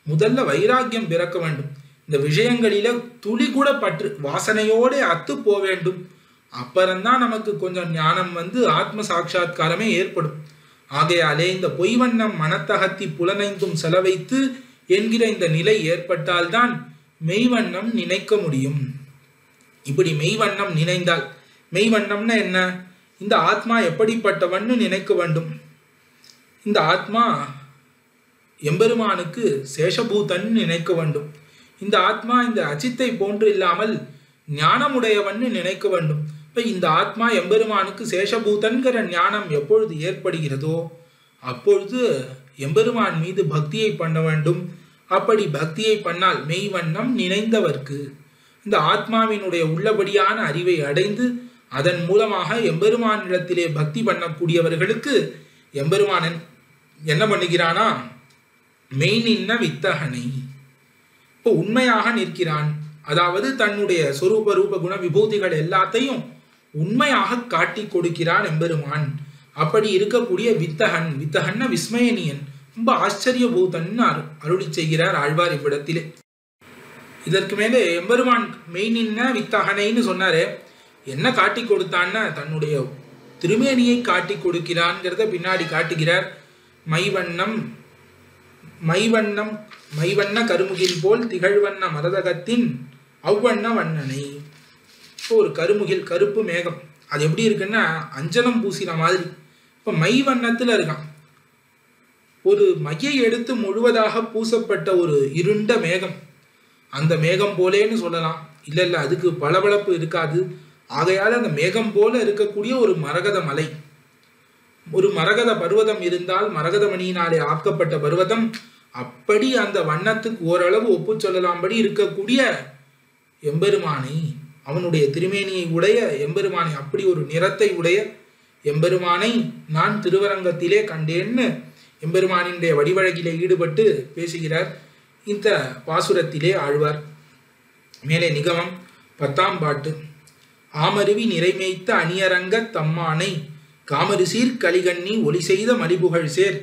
முதல்ல வைராக்கியம் பிறக்க வேண்டும். இந்த விஷயங்களில துளி கூட பற்று வாசனையோட அத்து போக வேண்டும். அப்புறம்தான் நமக்கு கொஞ்சம் ஞானம் வந்து ஆத்ம சாட்சா்காரமே ஏற்படும். ஆகையாலே இந்த பொய்வண்ணம் மனத்தகத்தி புலனைந்தும் செலவைத்து என்கிற இந்த நிலை ஏற்பட்டால்தான் மெய்வண்ணம் நினைக்க முடியும். இப்படி மெய்வண்ணம் நினைந்தால், மெய்வண்ணம்னா என்ன, இந்த ஆத்மா எப்படிப்பட்டவன்னு நினைக்க வேண்டும். இந்த ஆத்மா எம்பெருமானுக்கு சேஷபூதன் நினைக்க வேண்டும். இந்த ஆத்மா இந்த அச்சித்தை போன்று இல்லாமல் ஞானமுடையவன்னு நினைக்க வேண்டும். இப்ப இந்த ஆத்மா எம்பெருமானுக்கு சேஷபூதன்கிற ஞானம் எப்பொழுது ஏற்படுகிறதோ அப்பொழுது எம்பெருமான் மீது பக்தியை பண்ண வேண்டும். அப்படி பக்தியை பண்ணால் மெய்வண்ணம் நினைந்தவர்க்கு, இந்த ஆத்மாவினுடைய உள்ளபடியான அறிவை அடைந்து அதன் மூலமாக எம்பெருமானிடத்திலே பக்தி பண்ணக்கூடியவர்களுக்கு எம்பெருமானன் என்ன பண்ணுகிறானா, மெய் நின்ன வித்தகனை, இப்போ உண்மையாக நிற்கிறான். அதாவது தன்னுடைய சொரூப ரூப குண விபூதிகள் எல்லாத்தையும் உண்மையாக காட்டி கொடுக்கிறான் எம்பெருமான். அப்படி இருக்கக்கூடிய வித்தகன், வித்தகன்னா விஸ்மயனியன், ரொம்ப ஆச்சரியபூதன் அருளி செய்கிறார் ஆழ்வார் இவ்விடத்திலே. இதற்கு மேலே எம்பெருமான் மெய் நின்ன வித்தகனைன்னு சொன்னாரே, என்ன காட்டி கொடுத்தான்னா தன்னுடைய திருமேனியை காட்டி கொடுக்கிறான்ங்கிறத பின்னாடி காட்டுகிறார். மைவண்ணம் மைவண்ணம் மைவண்ண கருமுகில் போல் திகழ்வண்ண மரதகத்தின் அவ்வண்ண வண்ணனை. இப்போ ஒரு கருமுகில், கருப்பு மேகம், அது எப்படி இருக்குன்னா அஞ்சனம் பூசின மாதிரி. இப்போ மை வண்ணத்தில் இருக்கான். ஒரு மையை எடுத்து முழுவதாக பூசப்பட்ட ஒரு இருண்ட மேகம், அந்த மேகம் போலேன்னு சொல்லலாம். இல்லை இல்லை, அதுக்கு பளபளப்பு இருக்காது. ஆகையால் அந்த மேகம் போல இருக்கக்கூடிய ஒரு மரகத மலை, ஒரு மரகத பர்வதம் இருந்தால் மரகத மணியினாலே ஆக்கப்பட்ட பர்வதம், அப்படி அந்த வண்ணத்துக்கு ஓரளவு ஒப்பு சொல்லலாம்படி இருக்கக்கூடிய எம்பெருமானை, அவனுடைய திருமேனியை உடைய எம்பெருமானை, அப்படி ஒரு நிறத்தை உடைய எம்பெருமானை நான் திருவரங்கத்திலே கண்டேன்னு எம்பெருமானினுடைய வடிவழகிலே ஈடுபட்டு பேசுகிறார் இந்த பாசுரத்திலே ஆழ்வார். மேலே நிகமம் 10ஆம் பாட்டு. ஆமருவி நிறைமேய்த்த அணியரங்க தம்மானை காமருசீர் கலிகண்ணி ஒலி செய்த மலிபுகழ் சேர்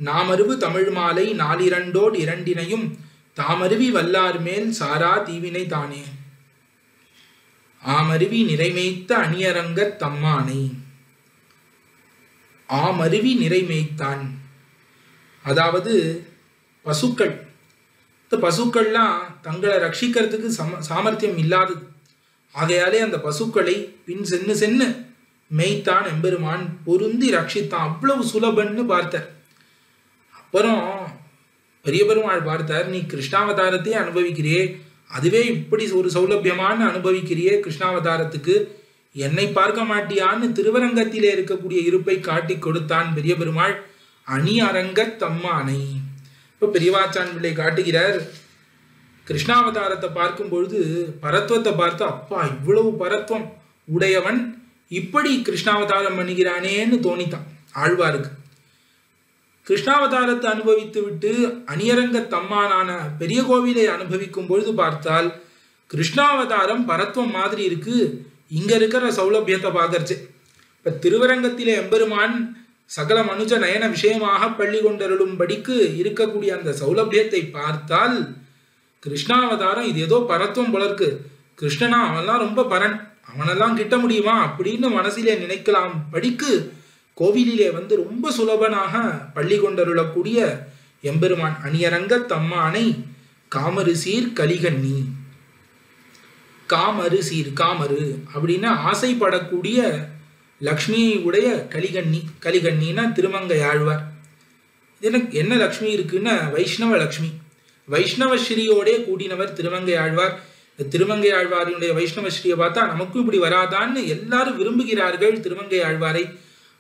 நாமருவு தமிழ் மாலை நாலிரண்டோடு இரண்டினையும் தாமருவி வல்லார் மேல் சாரா தீவினை தானே. ஆமருவி நிறைமேய்த்த அணியரங்க தம்மானை, ஆமருவி நிறைமேய்த்தான், அதாவது பசுக்கள். இந்த பசுக்கள்லாம் தங்களை ரட்சிக்கிறதுக்கு சாமர்த்தியம் இல்லாதது. ஆகையாலே அந்த பசுக்களை பின் சென்னு மேய்த்தான் எம்பெருமான், பொருந்தி ரட்சித்தான். அவ்வளவு சுலபன்னு பார்த்தார். அப்புறம் பெரிய பெருமாள் பார்த்தார், நீ கிருஷ்ணாவதாரத்தையே அனுபவிக்கிறியே, அதுவே இப்படி ஒரு சௌலபியமான அனுபவிக்கிறியே கிருஷ்ணாவதாரத்துக்கு, என்னை பார்க்க மாட்டியான்னு திருவரங்கத்திலே இருக்கக்கூடிய இருப்பை காட்டி கொடுத்தான் பெரிய பெருமாள். அணி அரங்க தம்மானை. இப்போ பெரியவாச்சான் பிள்ளை காட்டுகிறார், கிருஷ்ணாவதாரத்தை பார்க்கும் பொழுது பரத்வத்தை பார்த்து, அப்பா இவ்வளவு பரத்வம் உடையவன் இப்படி கிருஷ்ணாவதாரம் பண்ணுகிறானேன்னு தோணித்தான் ஆழ்வாருக்கு. கிருஷ்ணாவதாரத்தை அனுபவித்து விட்டு அணியரங்க தம்மானான பெரிய கோவிலை அனுபவிக்கும் பொழுது பார்த்தால் கிருஷ்ணாவதாரம் பரத்வம் மாதிரி இருக்கு. இங்க இருக்கிற சௌலபியத்தை பார்க்கறச்சு. இப்ப திருவரங்கத்திலே எம்பெருமான் சகல மனுஜ நயன விஷயமாக பள்ளி கொண்டருளும்படிக்கு இருக்கக்கூடிய அந்த சௌலபியத்தை பார்த்தால் கிருஷ்ணாவதாரம் இது ஏதோ பரத்வம் போல இருக்கு. கிருஷ்ணனா அவன்லாம் ரொம்ப பரன், அவனெல்லாம் கிட்ட முடியுமா அப்படின்னு மனசிலே நினைக்கலாம் படிக்கு கோவிலிலே வந்து ரொம்ப சுலபனாக பள்ளி கொண்டருளக்கூடிய எம்பெருமான் அணியரங்க தம்மானை காமருசீர் கலிகண்ணி. காமரு சீர், காமரு அப்படின்னா ஆசைப்படக்கூடிய லக்ஷ்மியை உடைய கலிகண்ணி. கலிகண்ணின்னா திருமங்கை ஆழ்வார். எனக்கு என்ன லக்ஷ்மி இருக்குன்னா வைஷ்ணவ லக்ஷ்மி, வைஷ்ணவ ஸ்ரீயோடே கூடினவர் திருமங்கை ஆழ்வார். இந்த திருமங்கை ஆழ்வாரினுடைய வைஷ்ணவ ஸ்ரீயை பார்த்தா நமக்கும் இப்படி வராதான்னு எல்லாரும் விரும்புகிறார்கள் திருமங்கை ஆழ்வாரை.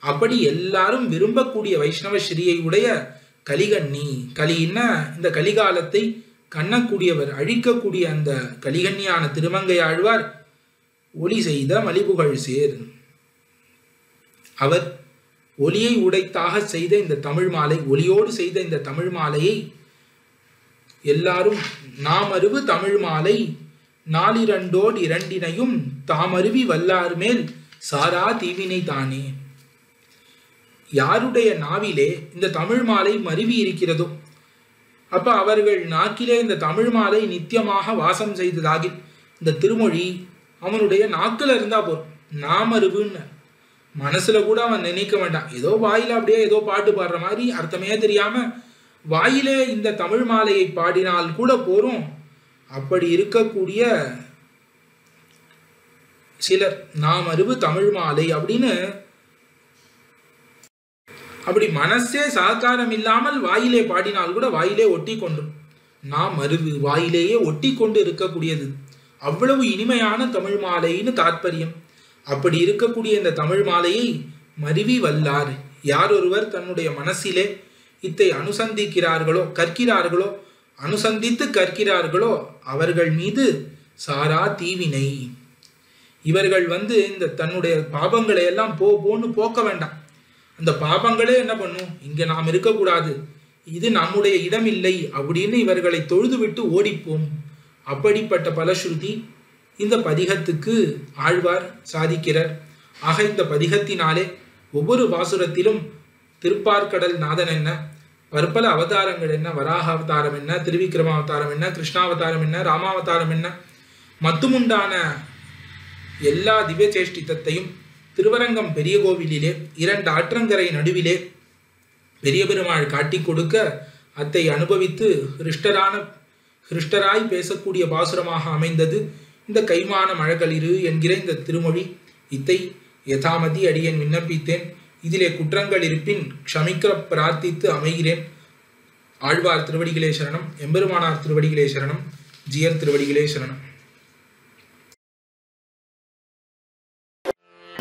அப்படி எல்லாரும் விரும்பக்கூடிய வைஷ்ணவ ஸ்ரீயை உடைய கலிகண்ணி. கலின்னா இந்த கலிகாலத்தை கண்ணக்கூடியவர், அழிக்கக்கூடிய அந்த கலிகண்ணியான திருமங்கை ஆழ்வார் ஒலி செய்த மலிபுகழ் சேர். அவர் ஒலியை உடைத்தாக செய்த இந்த தமிழ் மாலை, ஒலியோடு செய்த இந்த தமிழ் மாலையை எல்லாரும் நாமருவு தமிழ் மாலை நாலிரண்டோடு இரண்டினையும் தாமருவி வல்லார் மேல் சாரா தீவினை தானே. யாருடைய நாவிலே இந்த தமிழ் மாலை மருவி இருக்கிறதோ, அப்ப அவர்கள் நாக்கிலே இந்த தமிழ் மாலை நித்தியமாக வாசம் செய்ததாகில் இந்த திருமொழி அவனுடைய நாக்கில் இருந்தா போறோம். நாமருவுன்னு மனசுல கூட அவன் நினைக்க வேண்டாம். ஏதோ வாயில அப்படியே ஏதோ பாட்டு பாடுற மாதிரி அர்த்தமே தெரியாம வாயிலே இந்த தமிழ் மாலையை பாடினால் கூட போறோம். அப்படி இருக்கக்கூடிய சிலர் நாமருவு தமிழ் மாலை அப்படின்னு அப்படி மனசே சககாரம் இல்லாமல் வாயிலே பாடினால் கூட வாயிலே ஒட்டி கொண்டு, நாமருவு வாயிலேயே ஒட்டி கொண்டு இருக்கக்கூடியது. அவ்வளவு இனிமையான தமிழ் மாலைன்னு தாற்பயம். அப்படி இருக்கக்கூடிய இந்த தமிழ் மாலையை மருவி வல்லார், யார் ஒருவர் தன்னுடைய மனசிலே இத்தை அனுசந்திக்கிறார்களோ கற்கிறார்களோ அனுசந்தித்து கற்கிறார்களோ அவர்கள் மீது சாரா தீவினை. இவர்கள் இந்த தன்னுடைய பாபங்களை எல்லாம் போன்னு போக்க வேண்டாம். அந்த பாபங்களே என்ன பண்ணும், இங்க நாம் இருக்கக்கூடாது, இது நம்முடைய இடம் இல்லை அப்படின்னு இவர்களை தொழுது விட்டு ஓடிப்போம். அப்படிப்பட்ட பலஸ்ருதி இந்த பதிகத்துக்கு ஆழ்வார் சாதிக்கிறார். ஆக இந்த பதிகத்தினாலே ஒவ்வொரு பாசுரத்திலும் திருப்பார்கடல் நாதன் என்ன, பற்பல அவதாரங்கள் என்ன, வராக அவதாரம் என்ன, திருவிக்கிரம அவதாரம் என்ன, கிருஷ்ணாவதாரம் என்ன, ராமாவதாரம் என்ன, மத்துமுண்டான எல்லா திவ்ய சேஷ்டிதத்தையும் திருவரங்கம் பெரிய கோவிலிலே 2 ஆற்றங்கரை நடுவிலே பெரிய பெருமாள் காட்டி கொடுக்க அத்தை அனுபவித்து ஹிருஷ்டராய் பேசக்கூடிய பாசுரமாக அமைந்தது இந்த கைமான மழகளிரு என்கிற இந்த திருமொழி. இத்தை யதாமதி அடியேன் விண்ணப்பித்தேன். இதிலே குற்றங்கள் இருப்பின் க்ஷமிக்க பிரார்த்தித்து அமைகிறேன். ஆழ்வார் திருவடிகளே சரணம், எம்பெருமானார் திருவடிகளே சரணம், ஜியர் திருவடிகளே சரணம்.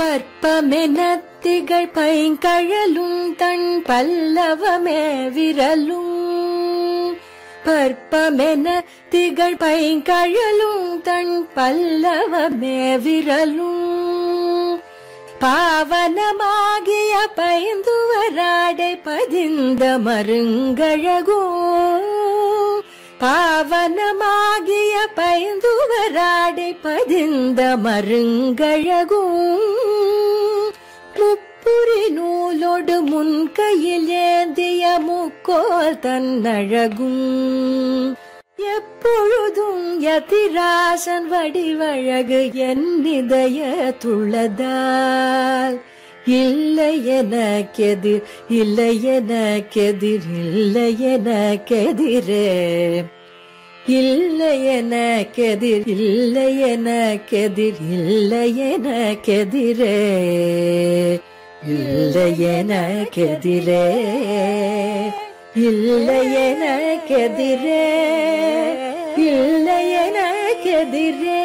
பற்பமெனத்திகள் பைங்கழலும் தன் பல்லவமே விரலும். பற்பமெனத்திகள் பைங்கழலும் தன் பல்லவமே விரலும். பாவனமாகிய பைந்துவராடை பதிந்த மருங்கழகும். பாவனமாகிய பைந்துவராடை பதிந்த மருங்கழகும். முப்புரி நூலோடு முன்கையில் ஏந்திய முக்கோல் தன்னழகும். எப்பொழுதும் யதிராசன் வடிவழகு என் இதயத்துள்ளதால். இல்லை எனக்கெதிர், இல்லை எனக்கெதிர், இல்லை எனக்கெதிரே. இல்லை எனக்கெதிர், இல்லை எனக்கெதிர், இல்லை எனக்கெதிரே. இல்லை எனக்கெதிரே, இல்லை எனக்கெதிரே, இல்லை எனக்கெதிரே.